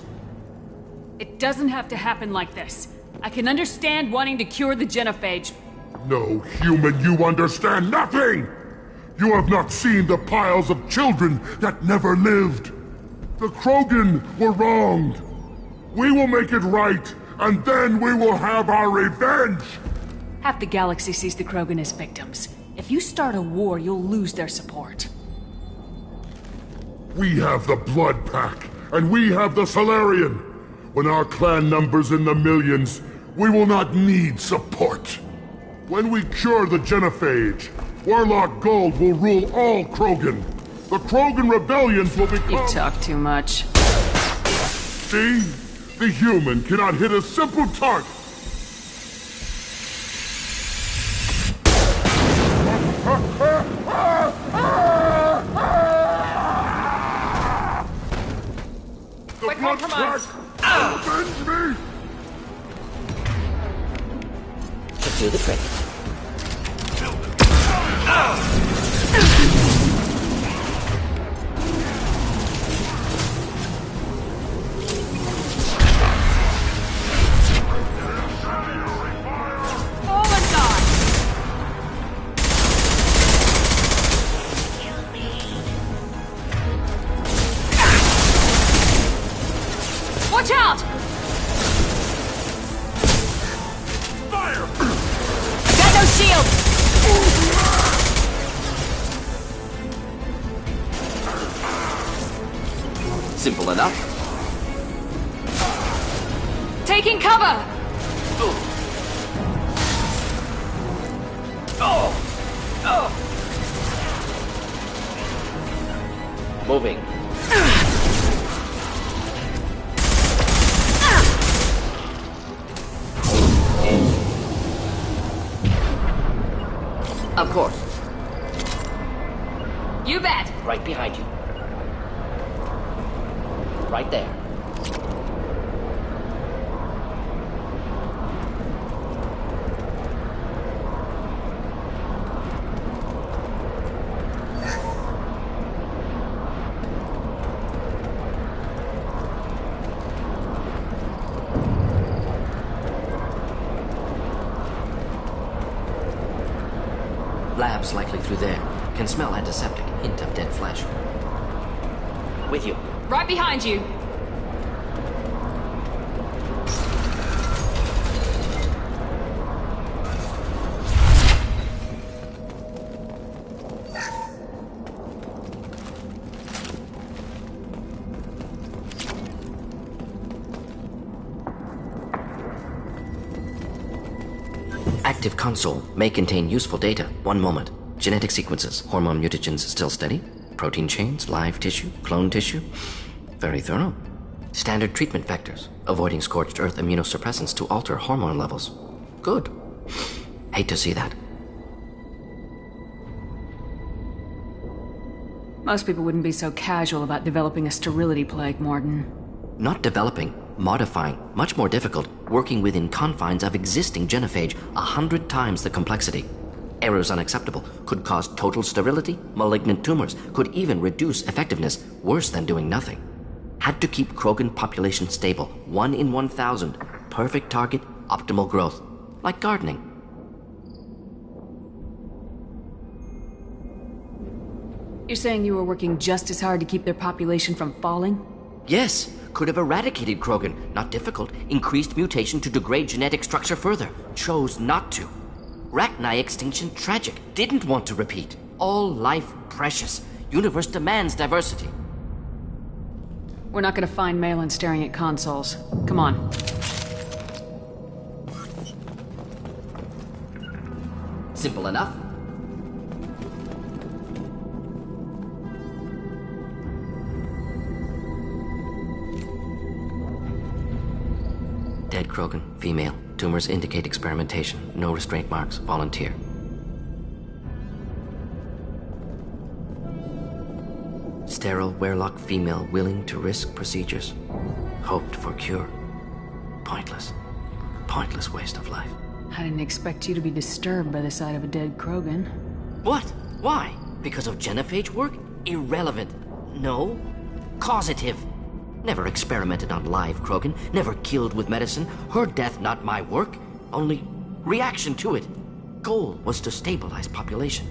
It doesn't have to happen like this. I can understand wanting to cure the genophage. No, human, you understand nothing! You have not seen the piles of children that never lived. The Krogan were wronged. We will make it right, and then we will have our revenge! Half the galaxy sees the Krogan as victims. If you start a war, you'll lose their support. We have the Blood Pack, and we have the Salarian. When our clan numbers in the millions, we will not need support. When we cure the genophage, Weyrloc Gold will rule all Krogan. The Krogan rebellions will become— You talk too much. See? The human cannot hit a simple target. Quick compromise! Avenge me! Should do the trick. Watch out! Fire! Got no shield! Simple enough. Taking cover! Moving. Of course. You bet! Right behind you. Right there. Labs likely through there. Can smell antiseptic. Hint of dead flesh. With you. Right behind you! active console may contain useful data. One moment. Genetic sequences, hormone mutagens still steady. Protein chains, live tissue, clone tissue. Very thorough. Standard treatment vectors, avoiding scorched earth immunosuppressants to alter hormone levels. Good. Hate to see that. Most people wouldn't be so casual about developing a sterility plague, Mordin. Not developing, modifying, much more difficult, working within confines of existing genophage, 100 times the complexity. Errors unacceptable, could cause total sterility, malignant tumors, could even reduce effectiveness, worse than doing nothing. Had to keep Krogan population stable, 1 in 1,000, perfect target, optimal growth, like gardening. You're saying you were working just as hard to keep their population from falling? Yes, could have eradicated Krogan, not difficult, increased mutation to degrade genetic structure further, chose not to. Rachni extinction tragic, didn't want to repeat. All life precious, universe demands diversity. We're not gonna find Malin staring at consoles. Come on. Simple enough. Dead Krogan, female. Tumors indicate experimentation. No restraint marks. Volunteer. Sterile Werelock female willing to risk procedures. Hoped for cure. Pointless. Pointless waste of life. I didn't expect you to be disturbed by the sight of a dead Krogan. What? Why? Because of genophage work? Irrelevant. No. Causative. Never experimented on live Krogan, never killed with medicine. Her death not my work, only reaction to it. Goal was to stabilize population.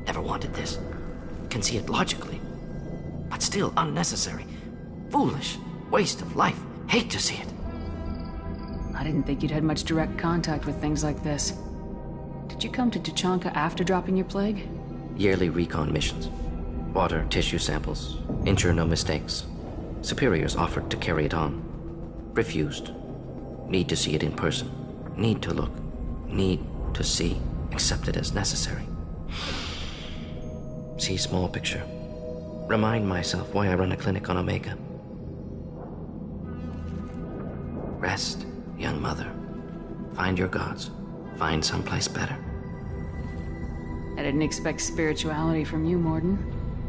Never wanted this. Can see it logically. But still unnecessary. Foolish. Waste of life. Hate to see it. I didn't think you'd had much direct contact with things like this. Did you come to Tuchanka after dropping your plague? Yearly recon missions. Water, tissue samples. Ensure no mistakes. Superiors offered to carry it on. Refused. Need to see it in person. Need to look. Need to see. Accept it as necessary. See small picture. Remind myself why I run a clinic on Omega. Rest, young mother. Find your gods. Find someplace better. I didn't expect spirituality from you, Mordin.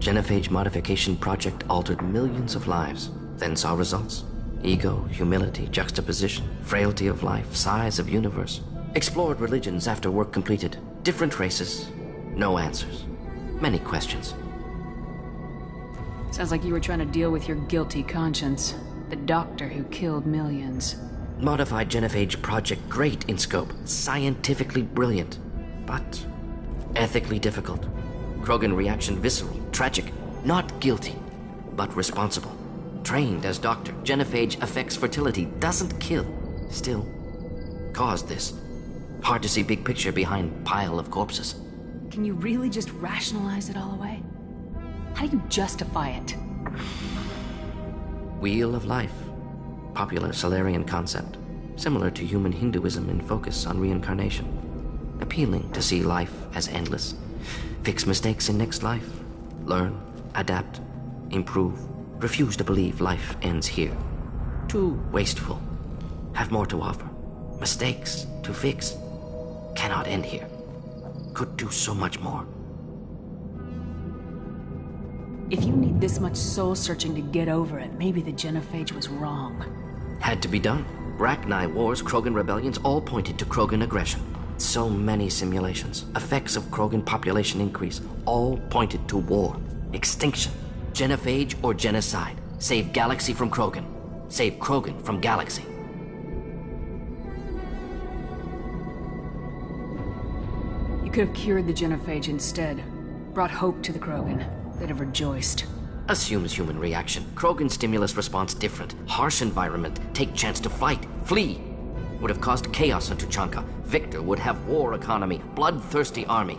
Genophage modification project altered millions of lives, then saw results. Ego, humility, juxtaposition, frailty of life, size of universe. Explored religions after work completed. Different races, no answers. Many questions. Sounds like you were trying to deal with your guilty conscience. The doctor who killed millions. Modified genophage project great in scope, scientifically brilliant, but ethically difficult. Krogan reaction visceral, tragic, not guilty, but responsible. Trained as doctor, genophage affects fertility, doesn't kill, still caused this. Hard to see big picture behind pile of corpses. Can you really just rationalize it all away? How do you justify it? Wheel of life. Popular Solarian concept. Similar to human Hinduism in focus on reincarnation. Appealing to see life as endless. Fix mistakes in next life. Learn, adapt, improve. Refuse to believe life ends here. Too wasteful. Have more to offer. Mistakes to fix. Cannot end here. Could do so much more. If you need this much soul-searching to get over it, maybe the genophage was wrong. Had to be done. Rachni wars, Krogan rebellions, all pointed to Krogan aggression. So many simulations, effects of Krogan population increase, all pointed to war, extinction, genophage or genocide. Save galaxy from Krogan. Save Krogan from galaxy. You could have cured the genophage instead. Brought hope to the Krogan. They'd have rejoiced. Assumes human reaction. Krogan stimulus response different. Harsh environment. Take chance to fight. Flee. Would have caused chaos on Tuchanka. Victor would have war economy. Bloodthirsty army.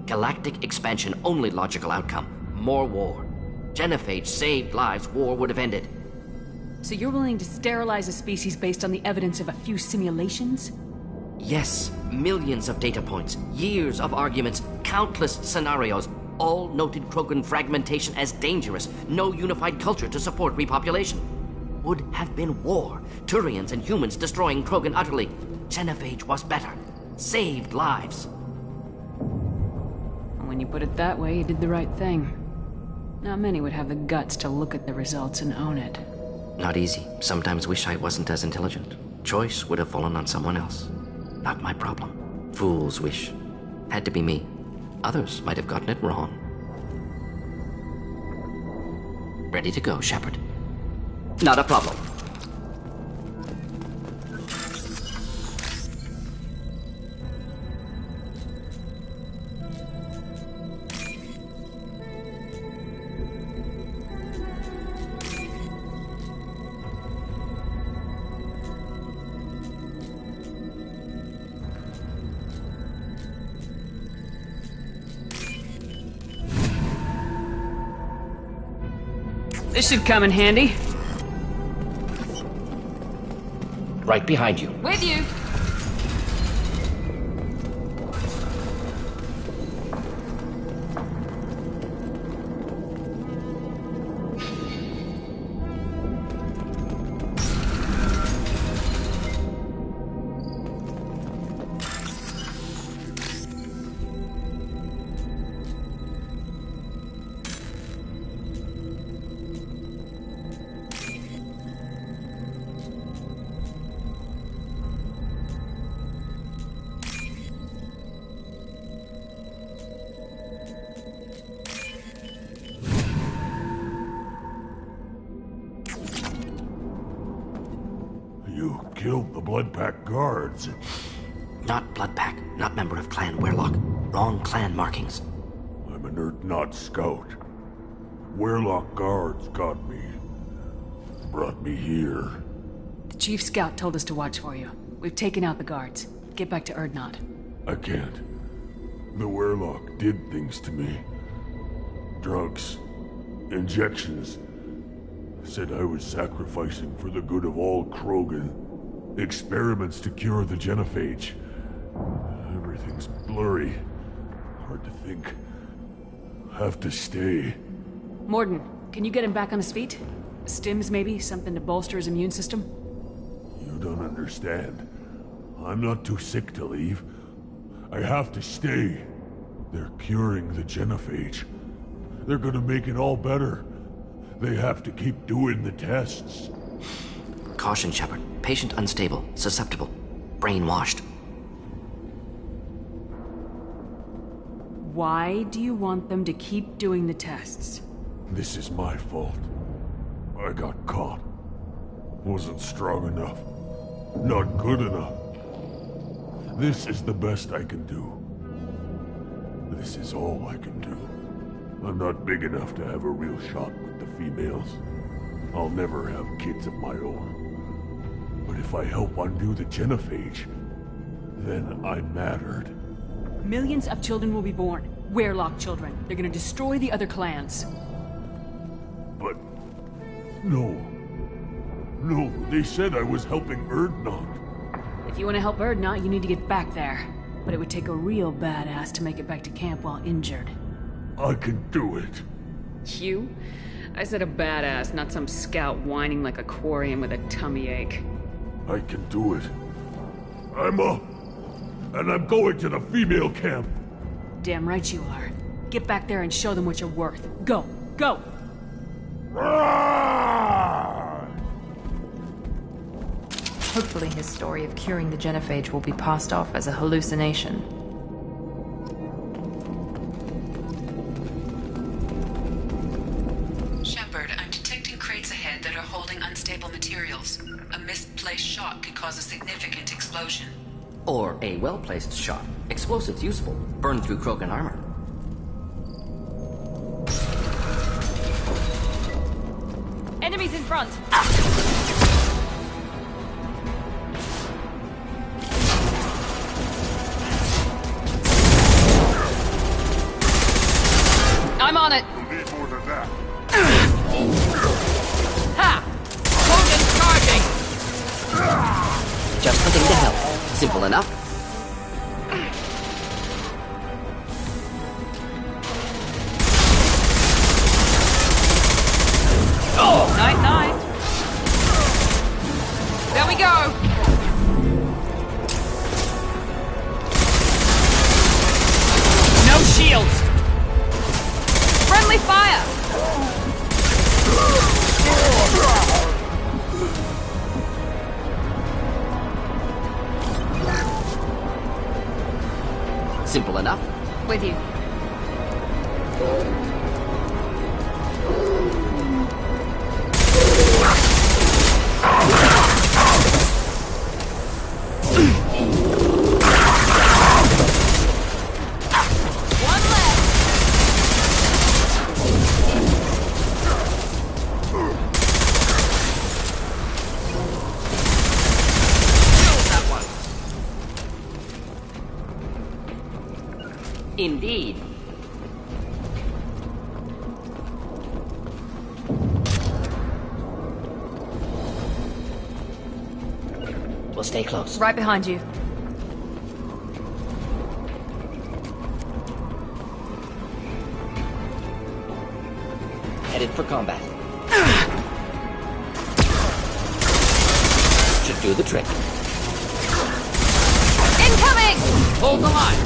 Galactic expansion only logical outcome. More war. Genophage saved lives. War would have ended. So you're willing to sterilize a species based on the evidence of a few simulations? Yes, millions of data points, years of arguments, countless scenarios, all noted Krogan fragmentation as dangerous, no unified culture to support repopulation. Would have been war, Turians and humans destroying Krogan utterly. Genophage was better, saved lives. When you put it that way, you did the right thing. Not many would have the guts to look at the results and own it. Not easy. Sometimes wish I wasn't as intelligent. Choice would have fallen on someone else. Not my problem. Fool's wish. Had to be me. Others might have gotten it wrong. Ready to go, Shepard. Not a problem. This should come in handy. Right behind you. With you. You killed the Bloodpack guards. Not Bloodpack, not member of Clan Werlock. Wrong clan markings. I'm an Urdnot scout. Werlock guards got me. Brought me here. The Chief Scout told us to watch for you. We've taken out the guards. Get back to Urdnot. I can't. The Werlock did things to me. Drugs. Injections. Said I was sacrificing for the good of all Krogan. Experiments to cure the genophage. Everything's blurry. Hard to think. Have to stay. Mordin, can you get him back on his feet? Stims, maybe? Something to bolster his immune system? You don't understand. I'm not too sick to leave. I have to stay. They're curing the genophage. They're gonna make it all better. They have to keep doing the tests. Caution, Shepard. Patient unstable, susceptible, brainwashed. Why do you want them to keep doing the tests? This is my fault. I got caught. Wasn't strong enough. Not good enough. This is the best I can do. This is all I can do. I'm not big enough to have a real shot with the females. I'll never have kids of my own. But if I help undo the genophage, then I mattered. Millions of children will be born. Werlock children. They're gonna destroy the other clans. But... No. No, they said I was helping Urdnot. If you want to help Urdnot, you need to get back there. But it would take a real badass to make it back to camp while injured. I can do it. You? I said a badass, not some scout whining like a quarian with a tummy ache. I can do it. I'm up. And I'm going to the female camp. Damn right you are. Get back there and show them what you're worth. Go! Go! Hopefully his story of curing the genophage will be passed off as a hallucination. Shepard, I'm detecting crates ahead that are holding unstable materials. A misplaced shot could cause a significant explosion. Or a well-placed shot. Explosives useful. Burn through Krogan armor. Enemies in front! I'm on it! You'll need more than that. Ha! Krogan charging! Just a thing to help. Simple enough. Friendly fire! Simple enough. With you. Indeed. We'll stay close. Right behind you. Headed for combat. Should do the trick. Incoming! Hold the line.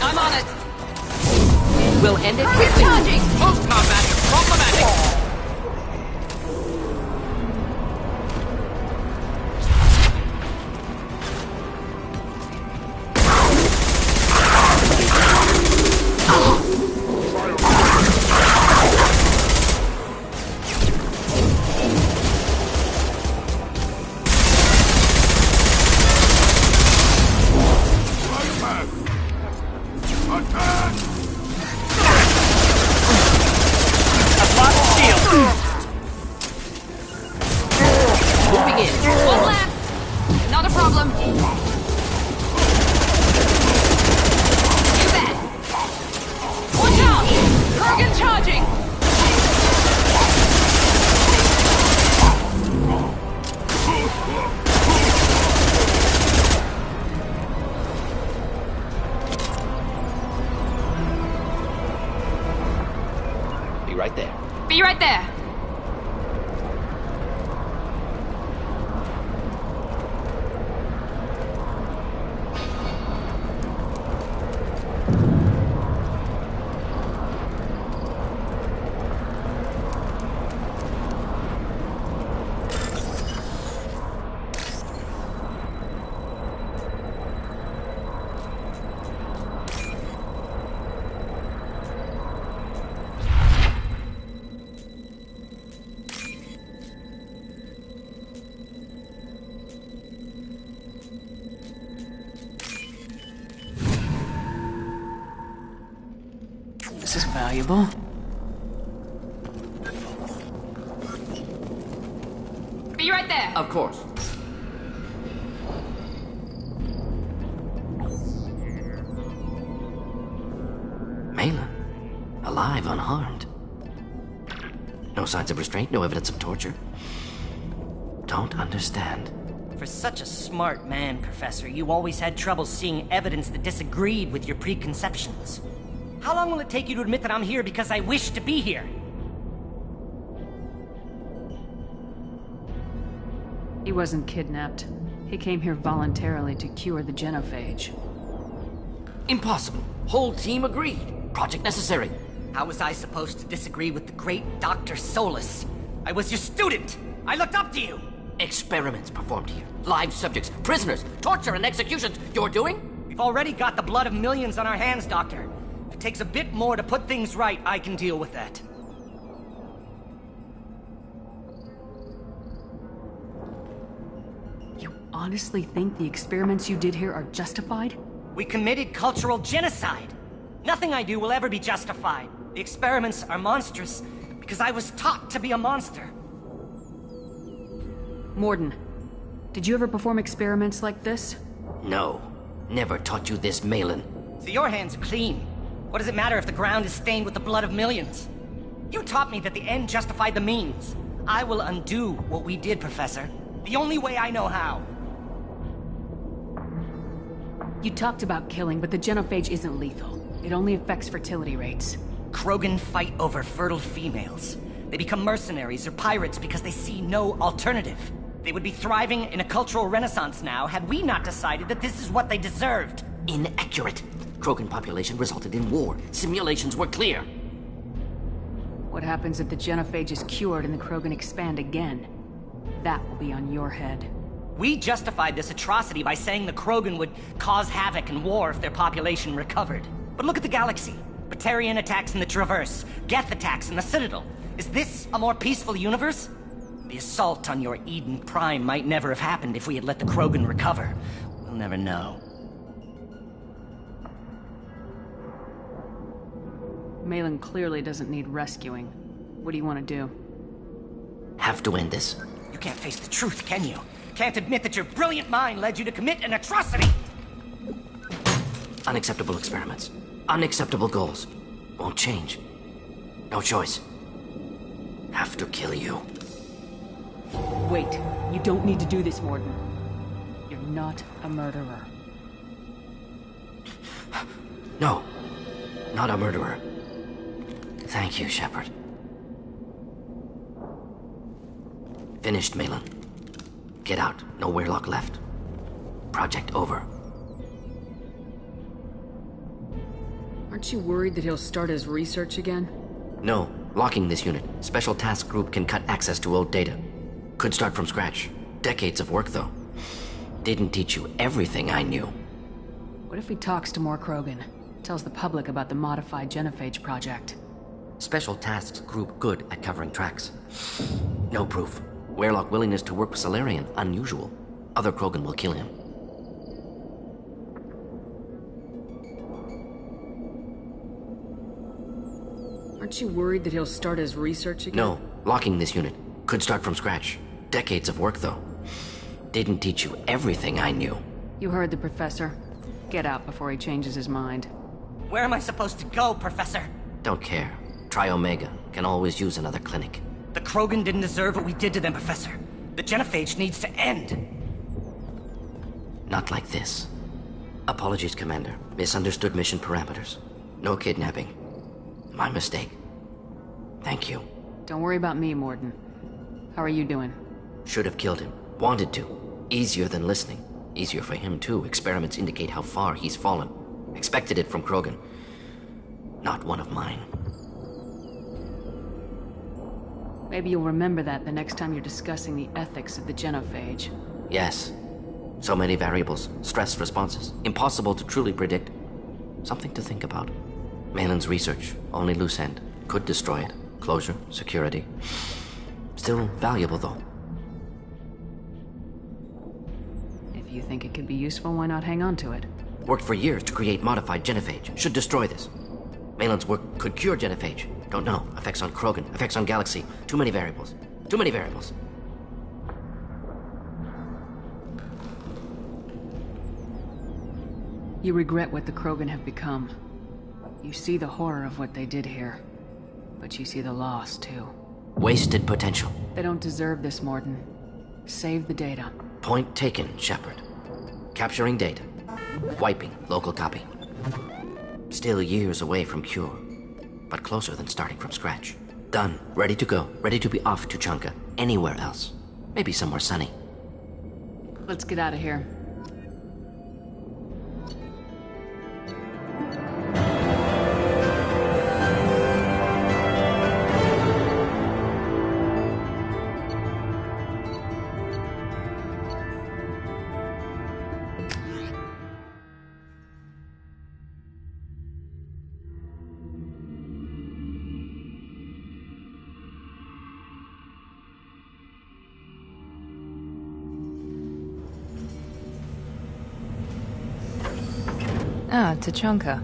I'm on it. We'll end it Keep quickly. charging! Post-combat. Problematic. One left. Not a problem. You bet. Watch out! Krogan charging! Be right there. Be right there. This is valuable. Be right there. Of course. Malin. Alive, unharmed. No signs of restraint, no evidence of torture. Don't understand. For such a smart man, Professor, you always had trouble seeing evidence that disagreed with your preconceptions. How long will it take you to admit that I'm here because I wish to be here? He wasn't kidnapped. He came here voluntarily to cure the genophage. Impossible. Whole team agreed. Project necessary. How was I supposed to disagree with the great Dr. Solus? I was your student! I looked up to you! Experiments performed here. Live subjects, prisoners, torture and executions. You're doing? We've already got the blood of millions on our hands, Doctor. If it takes a bit more to put things right, I can deal with that. You honestly think the experiments you did here are justified? We committed cultural genocide. Nothing I do will ever be justified. The experiments are monstrous because I was taught to be a monster. Mordin, did you ever perform experiments like this? No. Never taught you this, Malin. So your hands are clean. What does it matter if the ground is stained with the blood of millions? You taught me that the end justified the means. I will undo what we did, Professor. The only way I know how. You talked about killing, but the genophage isn't lethal. It only affects fertility rates. Krogan fight over fertile females. They become mercenaries or pirates because they see no alternative. They would be thriving in a cultural renaissance now had we not decided that this is what they deserved. Inaccurate. Krogan population resulted in war. Simulations were clear. What happens if the genophage is cured and the Krogan expand again? That will be on your head. We justified this atrocity by saying the Krogan would cause havoc and war if their population recovered. But look at the galaxy. Batarian attacks in the Traverse, Geth attacks in the Citadel. Is this a more peaceful universe? The assault on your Eden Prime might never have happened if we had let the Krogan recover. We'll never know. Malin clearly doesn't need rescuing. What do you want to do? Have to end this. You can't face the truth, can you? Can't admit that your brilliant mind led you to commit an atrocity! Unacceptable experiments. Unacceptable goals. Won't change. No choice. Have to kill you. Wait. You don't need to do this, Mordin. You're not a murderer. No. Not a murderer. Thank you, Shepard. Finished, Malin. Get out. No Weirlock left. Project over. Aren't you worried that he'll start his research again? No. Locking this unit. Special Task Group can cut access to old data. Could start from scratch. Decades of work, though. Didn't teach you everything I knew. What if he talks to more Krogan? Tells the public about the modified genophage project? Special Tasks Group good at covering tracks. No proof. Weirlock willingness to work with Salarian, unusual. Other Krogan will kill him. Aren't you worried that he'll start his research again? No. Locking this unit. Could start from scratch. Decades of work, though. Didn't teach you everything I knew. You heard the Professor. Get out before he changes his mind. Where am I supposed to go, Professor? Don't care. Try Omega. Can always use another clinic. The Krogan didn't deserve what we did to them, Professor. The genophage needs to end. Not like this. Apologies, Commander. Misunderstood mission parameters. No kidnapping. My mistake. Thank you. Don't worry about me, Mordin. How are you doing? Should have killed him. Wanted to. Easier than listening. Easier for him, too. Experiments indicate how far he's fallen. Expected it from Krogan. Not one of mine. Maybe you'll remember that the next time you're discussing the ethics of the genophage. Yes. So many variables, stress responses, impossible to truly predict. Something to think about. Malin's research, only loose end. Could destroy it. Closure, security. Still valuable, though. If you think it could be useful, why not hang on to it? Worked for years to create modified genophage. Should destroy this. Malin's work could cure genophage. Don't know. Effects on Krogan, effects on Galaxy. Too many variables. Too many variables. You regret what the Krogan have become. You see the horror of what they did here. But you see the loss, too. Wasted potential. They don't deserve this, Mordin. Save the data. Point taken, Shepard. Capturing data. Wiping local copy. Still years away from cure. But closer than starting from scratch. Done. Ready to go. Ready to be off to Tuchanka. Anywhere else. Maybe somewhere sunny. Let's get out of here. Ah, Tuchanka.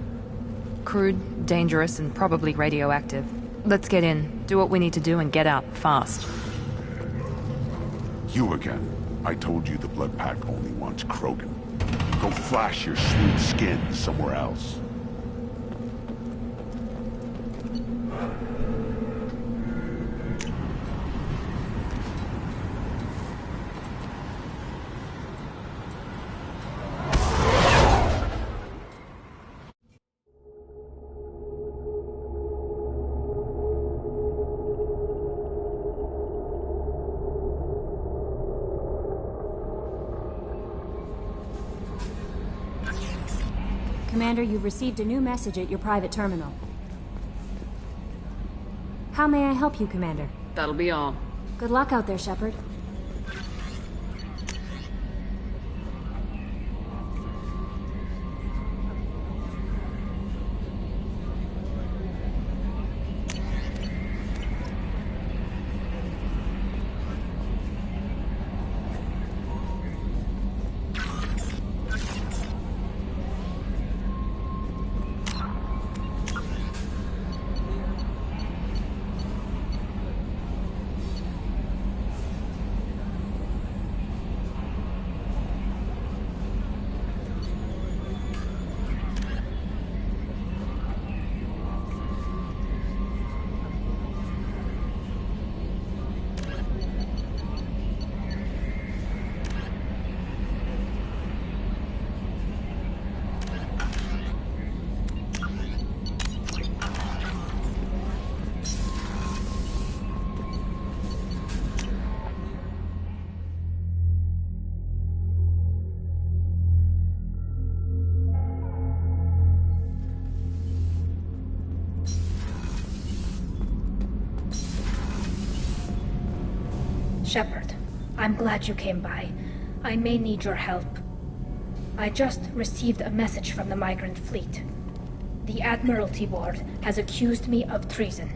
Crude, dangerous, and probably radioactive. Let's get in, do what we need to do, and get out, fast. You again. I told you the Blood Pack only wants Krogan. Go flash your smooth skin somewhere else. Commander, you've received a new message at your private terminal. How may I help you, Commander? That'll be all. Good luck out there, Shepard. Shepard, I'm glad you came by. I may need your help. I just received a message from the migrant fleet. The Admiralty Board has accused me of treason.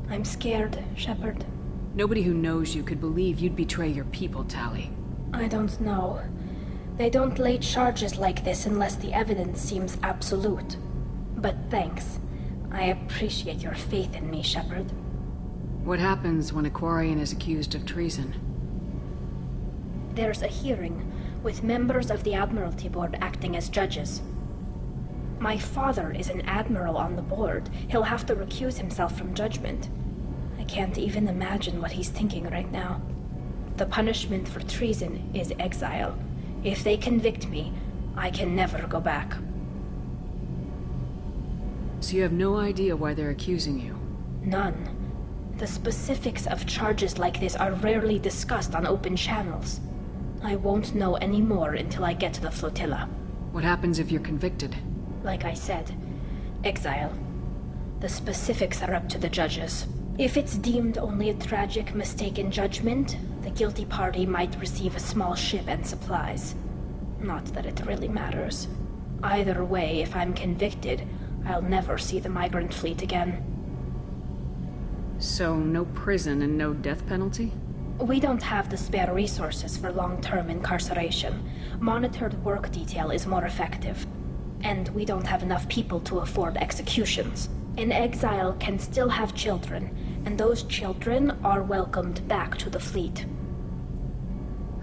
I'm scared, Shepard. Nobody who knows you could believe you'd betray your people, Tali. I don't know. They don't lay charges like this unless the evidence seems absolute. But thanks. I appreciate your faith in me, Shepard. What happens when a Quarian is accused of treason? There's a hearing, with members of the Admiralty Board acting as judges. My father is an admiral on the board. He'll have to recuse himself from judgment. I can't even imagine what he's thinking right now. The punishment for treason is exile. If they convict me, I can never go back. So you have no idea why they're accusing you? None. The specifics of charges like this are rarely discussed on open channels. I won't know any more until I get to the flotilla. What happens if you're convicted? Like I said, exile. The specifics are up to the judges. If it's deemed only a tragic mistake in judgment, the guilty party might receive a small ship and supplies. Not that it really matters. Either way, if I'm convicted, I'll never see the migrant fleet again. So, no prison and no death penalty? We don't have the spare resources for long-term incarceration. Monitored work detail is more effective. And we don't have enough people to afford executions. An exile can still have children, and those children are welcomed back to the fleet.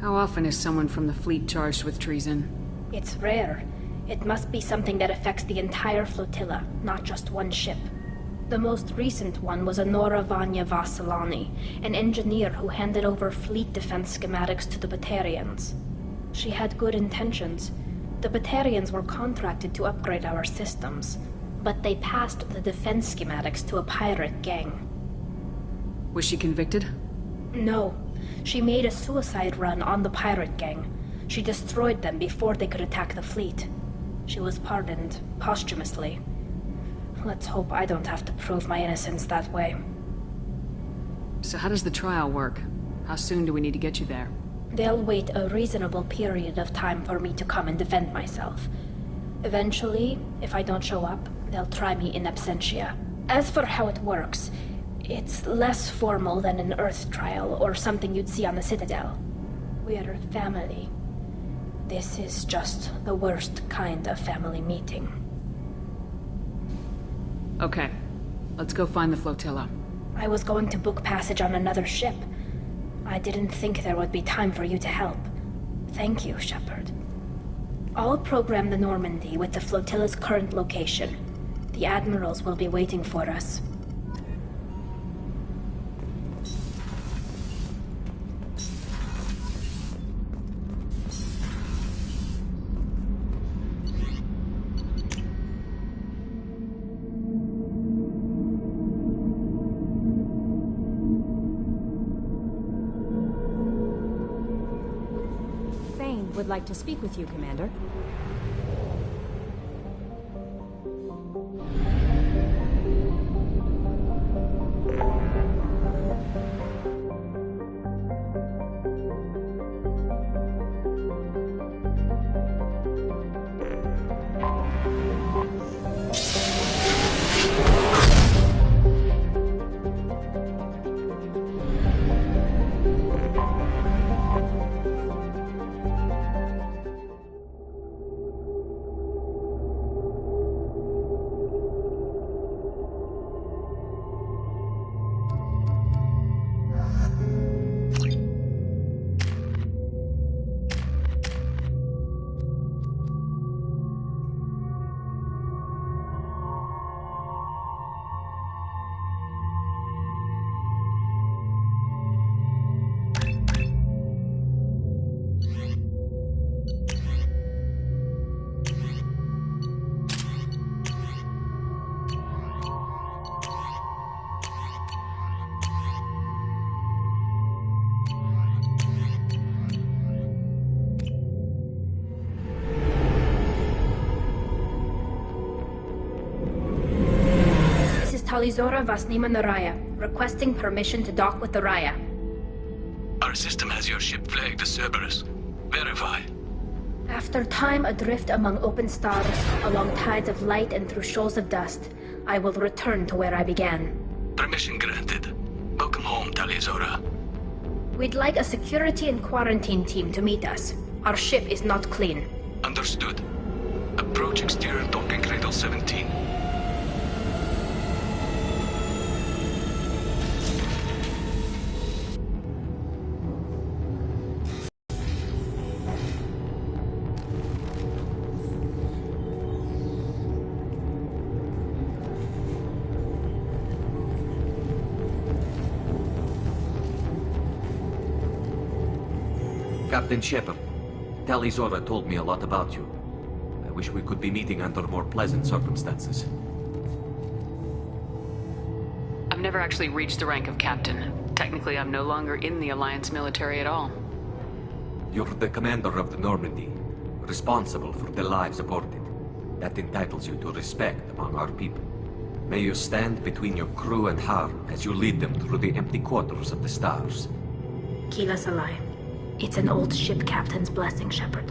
How often is someone from the fleet charged with treason? It's rare. It must be something that affects the entire flotilla, not just one ship. The most recent one was Anora Vanya Vasilani, an engineer who handed over fleet defense schematics to the Batarians. She had good intentions. The Batarians were contracted to upgrade our systems, but they passed the defense schematics to a pirate gang. Was she convicted? No. She made a suicide run on the pirate gang. She destroyed them before they could attack the fleet. She was pardoned, posthumously. Let's hope I don't have to prove my innocence that way. So how does the trial work? How soon do we need to get you there? They'll wait a reasonable period of time for me to come and defend myself. Eventually, if I don't show up, they'll try me in absentia. As for how it works, it's less formal than an Earth trial or something you'd see on the Citadel. We're family. This is just the worst kind of family meeting. Okay. Let's go find the flotilla. I was going to book passage on another ship. I didn't think there would be time for you to help. Thank you, Shepard. I'll program the Normandy with the flotilla's current location. The admirals will be waiting for us. Would like to speak with you, Commander. Talizora Vasnima Naraya, requesting permission to dock with the Raya. Our system has your ship flagged as Cerberus. Verify. After time adrift among open stars, along tides of light and through shoals of dust, I will return to where I began. Permission granted. Welcome home, Talizora. We'd like a security and quarantine team to meet us. Our ship is not clean. Understood. Approach exterior docking cradle 17. Captain Shepard, Talizora told me a lot about you. I wish we could be meeting under more pleasant circumstances. I've never actually reached the rank of captain. Technically, I'm no longer in the Alliance military at all. You're the commander of the Normandy, responsible for the lives aborted. That entitles you to respect among our people. May you stand between your crew and harm as you lead them through the empty quarters of the stars. Kila Salai. It's an old ship captain's blessing, Shepard.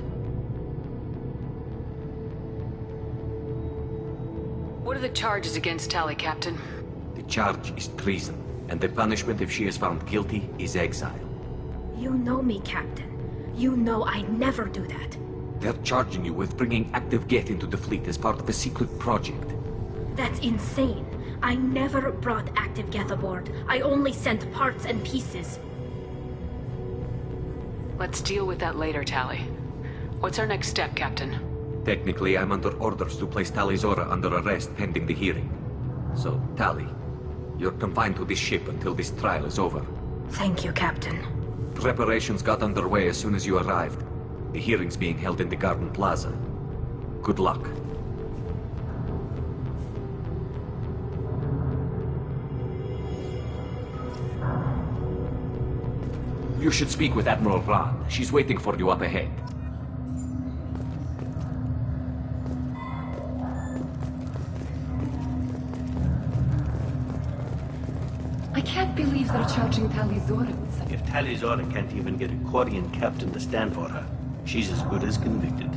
What are the charges against Tali, Captain? The charge is treason, and the punishment if she is found guilty is exile. You know me, Captain. You know I never do that. They're charging you with bringing active Geth into the fleet as part of a secret project. That's insane. I never brought active Geth aboard. I only sent parts and pieces. Let's deal with that later, Tali. What's our next step, Captain? Technically, I'm under orders to place Talizora under arrest pending the hearing. So, Tali, you're confined to this ship until this trial is over. Thank you, Captain. Preparations got underway as soon as you arrived. The hearing's being held in the Garden Plaza. Good luck. You should speak with Admiral Ran. She's waiting for you up ahead. I can't believe they're charging Talizora with such... If Talizora can't even get a Quarian captain to stand for her, she's as good as convicted.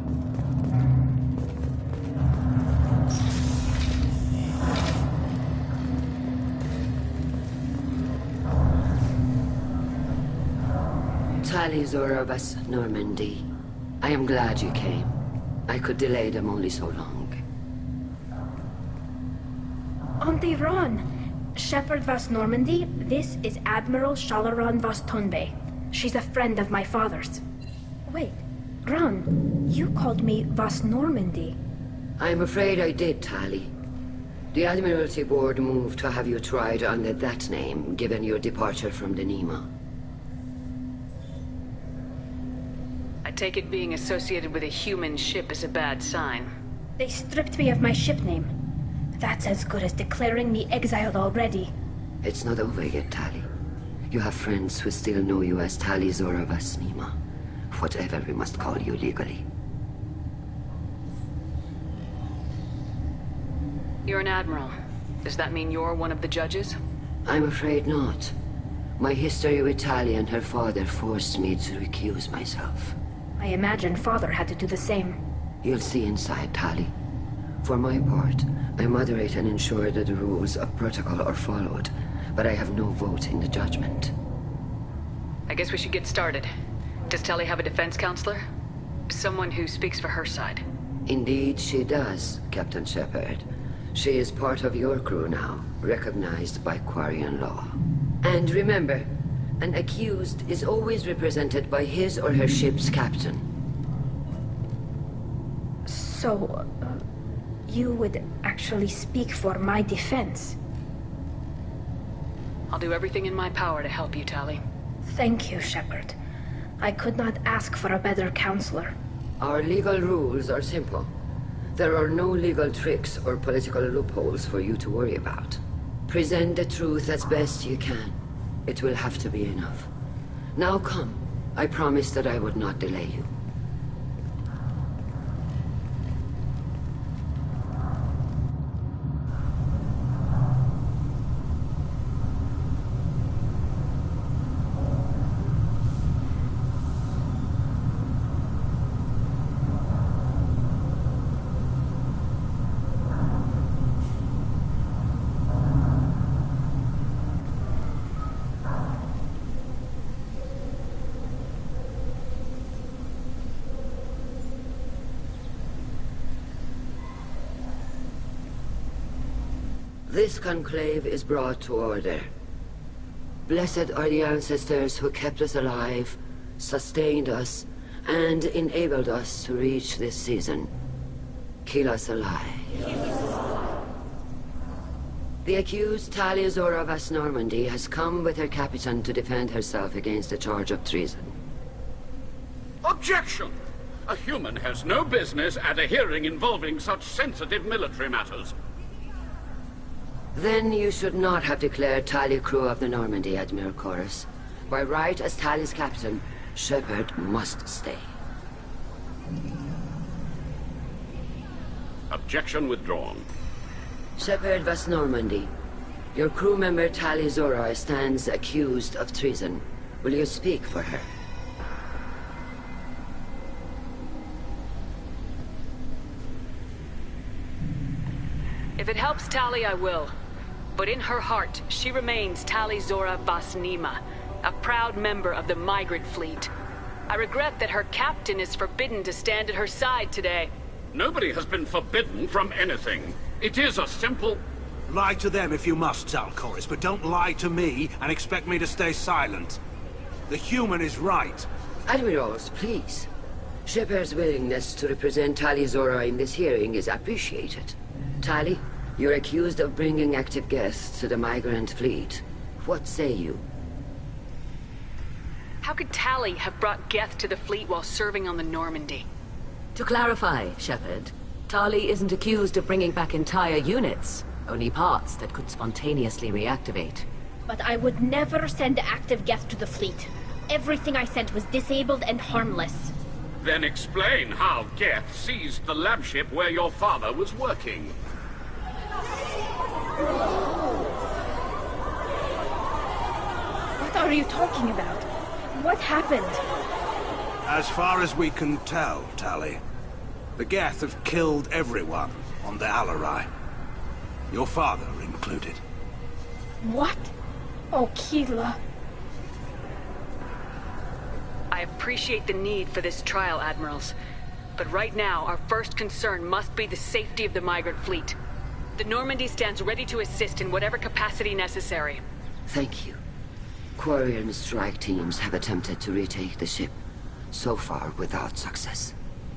Talizora Vas Normandy. I am glad you came. I could delay them only so long. Auntie Ron! Shepard Vas Normandy, this is Admiral Shalaran Vas Tonbe. She's a friend of my father's. Wait, Ron, you called me Vas Normandy. I'm afraid I did, Tali. The Admiralty Board moved to have you tried under that name, given your departure from the Nima. I take it being associated with a human ship is a bad sign. They stripped me of my ship name. That's as good as declaring me exiled already. It's not over yet, Tali. You have friends who still know you as Talizora Vas Nima. Whatever we must call you legally. You're an admiral. Does that mean you're one of the judges? I'm afraid not. My history with Tali and her father forced me to recuse myself. I imagine father had to do the same. You'll see inside, Tali. For my part, I moderate and ensure that the rules of protocol are followed, but I have no vote in the judgment. I guess we should get started. Does Tali have a defense counselor? Someone who speaks for her side? Indeed she does, Captain Shepard. She is part of your crew now, recognized by Quarian law. And remember, an accused is always represented by his or her ship's captain. So, you would actually speak for my defense? I'll do everything in my power to help you, Tali. Thank you, Shepard. I could not ask for a better counselor. Our legal rules are simple. There are no legal tricks or political loopholes for you to worry about. Present the truth as best you can. It will have to be enough. Now come. I promised that I would not delay you. This conclave is brought to order. Blessed are the ancestors who kept us alive, sustained us, and enabled us to reach this season. Keela Serai. The accused Talia Zora Vas Normandy has come with her captain to defend herself against a charge of treason. Objection! A human has no business at a hearing involving such sensitive military matters. Then you should not have declared Talia crew of the Normandy, Admiral Chorus. By right as Talia's captain, Shepard must stay. Objection withdrawn. Shepard Vas Normandy, your crew member Talia Zora stands accused of treason. Will you speak for her? If it helps Tali, I will. But in her heart, she remains Tali Zora Vas Nima, a proud member of the migrant fleet. I regret that her captain is forbidden to stand at her side today. Nobody has been forbidden from anything. It is a simple... Lie to them if you must, Zaal'Koris, but don't lie to me and expect me to stay silent. The human is right. Admirals, please. Shepard's willingness to represent Talia Zora in this hearing is appreciated. Tali, you're accused of bringing active guests to the migrant fleet. What say you? How could Tali have brought Geth to the fleet while serving on the Normandy? To clarify, Shepard, Tali isn't accused of bringing back entire units, only parts that could spontaneously reactivate. But I would never send active Geth to the fleet. Everything I sent was disabled and harmless. Then explain how Geth seized the lab ship where your father was working. What are you talking about? What happened? As far as we can tell, Tali, the Geth have killed everyone on the Al-Arai. Your father included. What? Oh, Keela. I appreciate the need for this trial, Admirals. But right now, our first concern must be the safety of the migrant fleet. The Normandy stands ready to assist in whatever capacity necessary. Thank you. Quarian strike teams have attempted to retake the ship, so far without success.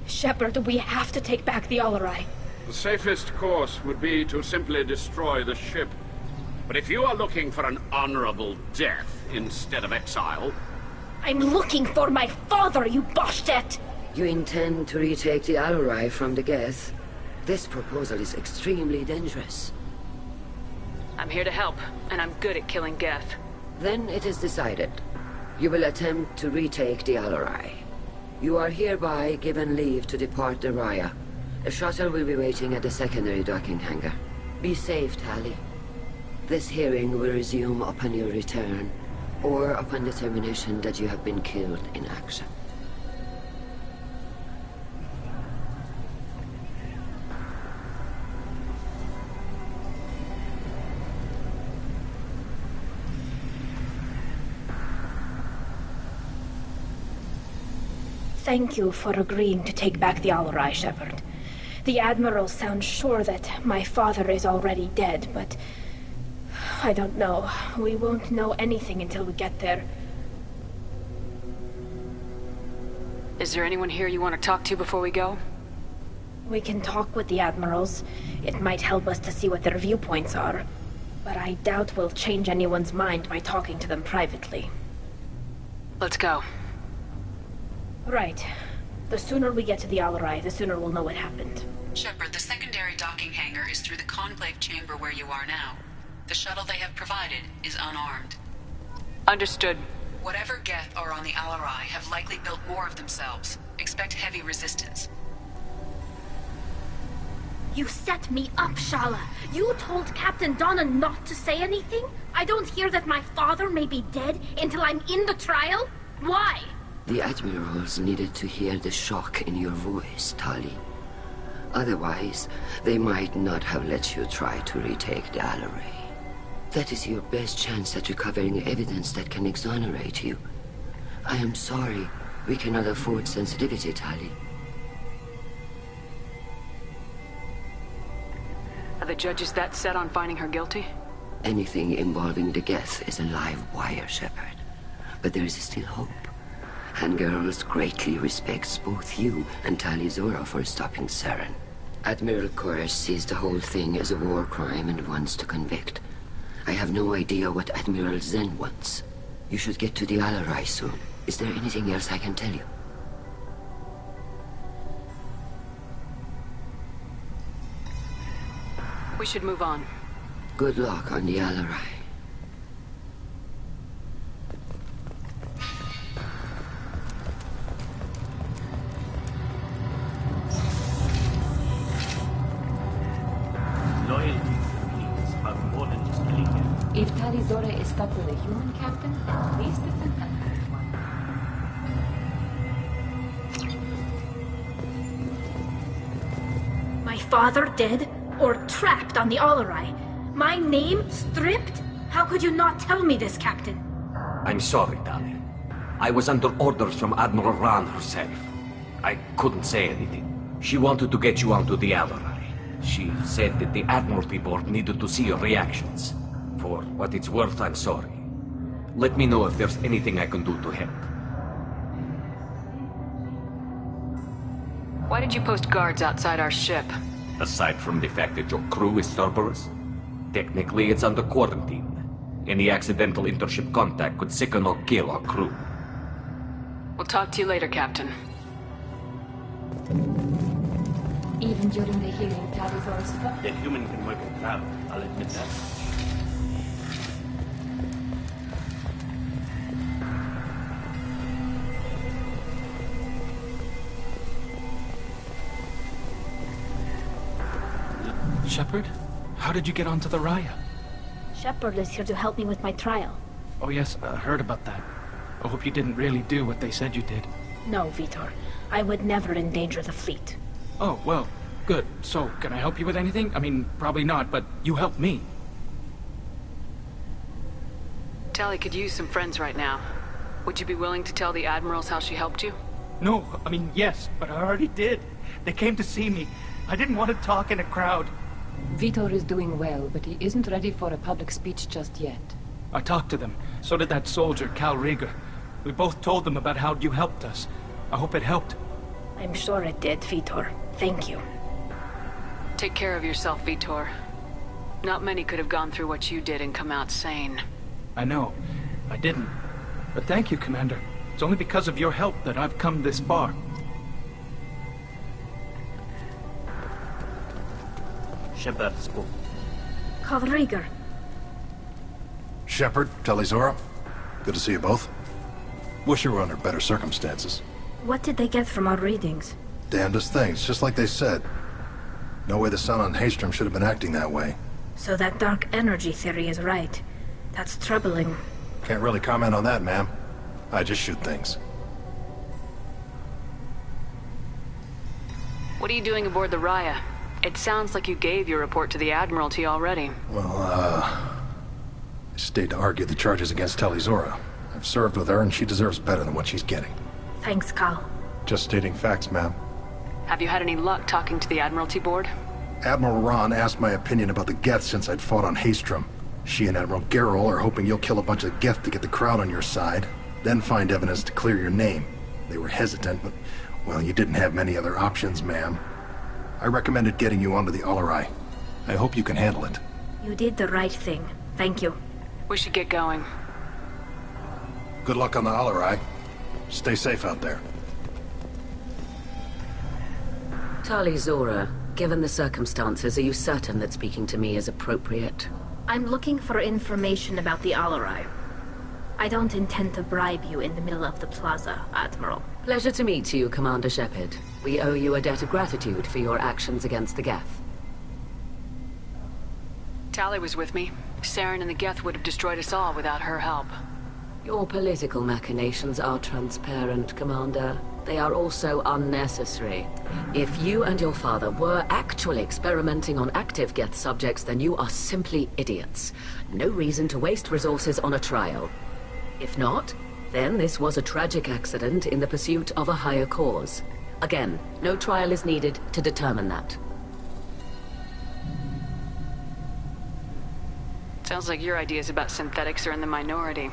Shepard, we have to take back the Al-Arai. The safest course would be to simply destroy the ship. But if you are looking for an honorable death instead of exile... I'm looking for my father, you Bastet! You intend to retake the Al-Arai from the Geth? This proposal is extremely dangerous. I'm here to help, and I'm good at killing Geth. Then it is decided. You will attempt to retake the Al-Arai. You are hereby given leave to depart the Raya. A shuttle will be waiting at the secondary docking hangar. Be safe, Tali. This hearing will resume upon your return, or upon determination that you have been killed in action. Thank you for agreeing to take back the Al-Arai, Shepard. The Admiral sounds sure that my father is already dead, but... I don't know. We won't know anything until we get there. Is there anyone here you want to talk to before we go? We can talk with the Admirals. It might help us to see what their viewpoints are. But I doubt we'll change anyone's mind by talking to them privately. Let's go. Right. The sooner we get to the Al-Arai, the sooner we'll know what happened. Shepard, the secondary docking hangar is through the conclave chamber where you are now. The shuttle they have provided is unarmed. Understood. Whatever Geth are on the Al-Arai have likely built more of themselves. Expect heavy resistance. You set me up, Shala. You told Captain Donna not to say anything? I don't hear that my father may be dead until I'm in the trial? Why? The Admirals needed to hear the shock in your voice, Tali. Otherwise, they might not have let you try to retake the Al-Arai. That is your best chance at recovering evidence that can exonerate you. I am sorry. We cannot afford sensitivity, Tali. Are the judges that set on finding her guilty? Anything involving the Geth is a live wire, Shepard. But there is still hope. And Girls greatly respects both you and Tali Zora for stopping Saren. Admiral Koresh sees the whole thing as a war crime and wants to convict. I have no idea what Admiral Zen wants. You should get to the Alarai soon. Is there anything else I can tell you? We should move on. Good luck on the Alarai. If Tali Zora is stuck with a human captain, at least it's an unhappy one. My father dead? Or trapped on the Alarai? My name stripped? How could you not tell me this, Captain? I'm sorry, Tali. I was under orders from Admiral Ran herself. I couldn't say anything. She wanted to get you onto the Alarai. She said that the Admiralty Board needed to see your reactions. For what it's worth, I'm sorry. Let me know if there's anything I can do to help. Why did you post guards outside our ship? Aside from the fact that your crew is Cerberus, technically it's under quarantine. Any accidental intership contact could sicken or kill our crew. We'll talk to you later, Captain. Even during the healing, Tali Zora's fun. The human can work in crowd, I'll admit that. Shepard? How did you get onto the Raya? Shepard is here to help me with my trial. Oh yes, I heard about that. I hope you didn't really do what they said you did. No, Vitor. I would never endanger the fleet. Oh, well, good. So, can I help you with anything? I mean, probably not, but you helped me. Tali could use some friends right now. Would you be willing to tell the Admirals how she helped you? No, I mean, yes, but I already did. They came to see me. I didn't want to talk in a crowd. Vitor is doing well, but he isn't ready for a public speech just yet. I talked to them. So did that soldier, Cal Rieger. We both told them about how you helped us. I hope it helped. I'm sure it did, Vitor. Thank you. Take care of yourself, Vitor. Not many could have gone through what you did and come out sane. I know. I didn't. But thank you, Commander. It's only because of your help that I've come this far. Shepard spoke. Cal Rieger. Shepard, Tali Zora. Good to see you both. Wish you were under better circumstances. What did they get from our readings? Damnedest things, just like they said. No way the sun on Haestrom should have been acting that way. So that dark energy theory is right. That's troubling. Can't really comment on that, ma'am. I just shoot things. What are you doing aboard the Raya? It sounds like you gave your report to the Admiralty already. Well, I stayed to argue the charges against Tali Zora. I've served with her, and she deserves better than what she's getting. Thanks, Cal. Just stating facts, ma'am. Have you had any luck talking to the Admiralty Board? Admiral Ron asked my opinion about the Geth since I'd fought on Haestrom. She and Admiral Gerrel are hoping you'll kill a bunch of Geth to get the crowd on your side, then find evidence to clear your name. They were hesitant, but, well, you didn't have many other options, ma'am. I recommended getting you onto the Alarai. I hope you can handle it. You did the right thing. Thank you. We should get going. Good luck on the Alarai. Stay safe out there. Tali Zora, given the circumstances, are you certain that speaking to me is appropriate? I'm looking for information about the Alarai. I don't intend to bribe you in the middle of the plaza, Admiral. Pleasure to meet you, Commander Shepard. We owe you a debt of gratitude for your actions against the Geth. Tali was with me. Saren and the Geth would have destroyed us all without her help. Your political machinations are transparent, Commander. They are also unnecessary. If you and your father were actually experimenting on active Geth subjects, then you are simply idiots. No reason to waste resources on a trial. If not, then this was a tragic accident in the pursuit of a higher cause. Again, no trial is needed to determine that. Sounds like your ideas about synthetics are in the minority.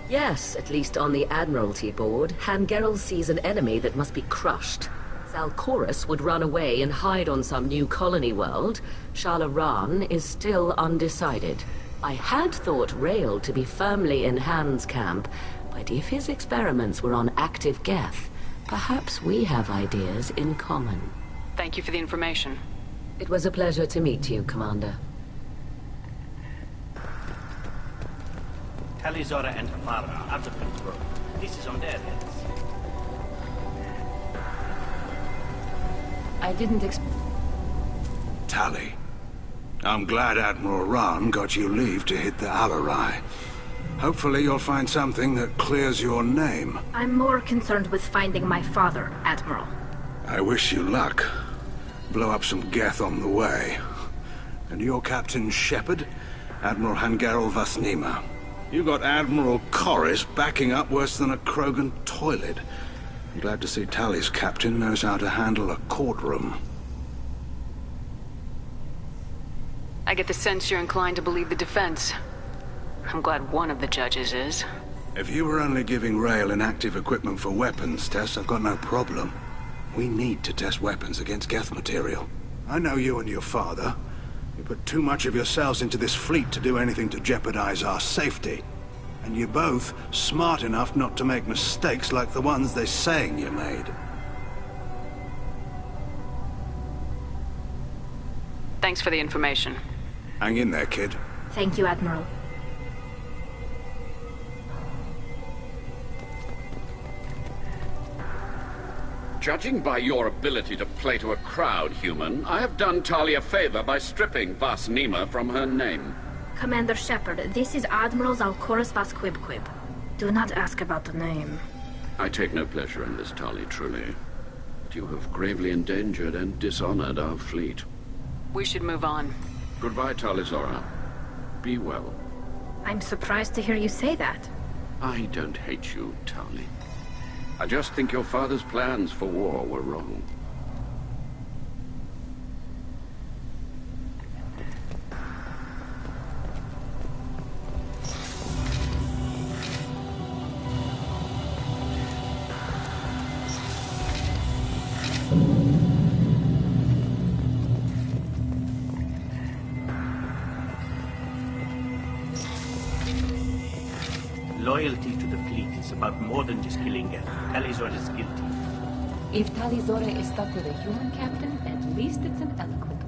Yes, at least on the Admiralty board, Hangerel sees an enemy that must be crushed. Zalcorus would run away and hide on some new colony world. Shalaran is still undecided. I had thought Rael to be firmly in Han's camp, but if his experiments were on active Geth, perhaps we have ideas in common. Thank you for the information. It was a pleasure to meet you, Commander. Talizora and her father are out of control. This is on their heads. I didn't Tali, I'm glad Admiral Rahn got you leave to hit the Alarai. Hopefully you'll find something that clears your name. I'm more concerned with finding my father, Admiral. I wish you luck. Blow up some Geth on the way. And your Captain Shepard, Admiral Hangerel Vasnima. You got Admiral Corris backing up worse than a Krogan toilet. I'm glad to see Tali's captain knows how to handle a courtroom. I get the sense you're inclined to believe the defense. I'm glad one of the judges is. If you were only giving Rael inactive equipment for weapons tests, I've got no problem. We need to test weapons against Geth material. I know you and your father. You put too much of yourselves into this fleet to do anything to jeopardize our safety. And you're both smart enough not to make mistakes like the ones they're saying you made. Thanks for the information. Hang in there, kid. Thank you, Admiral. Judging by your ability to play to a crowd, human, I have done Tali a favor by stripping Vasnima from her name. Commander Shepard, this is Admiral Zalcorus Vasquibquib. Do not ask about the name. I take no pleasure in this, Tali, truly. But you have gravely endangered and dishonored our fleet. We should move on. Goodbye, Talizora. Be well. I'm surprised to hear you say that. I don't hate you, Tali. I just think your father's plans for war were wrong. Loyalty to the fleet is about more than just killing Geth. Talizora is guilty. If Talizora is stuck with a human captain, at least it's an eloquent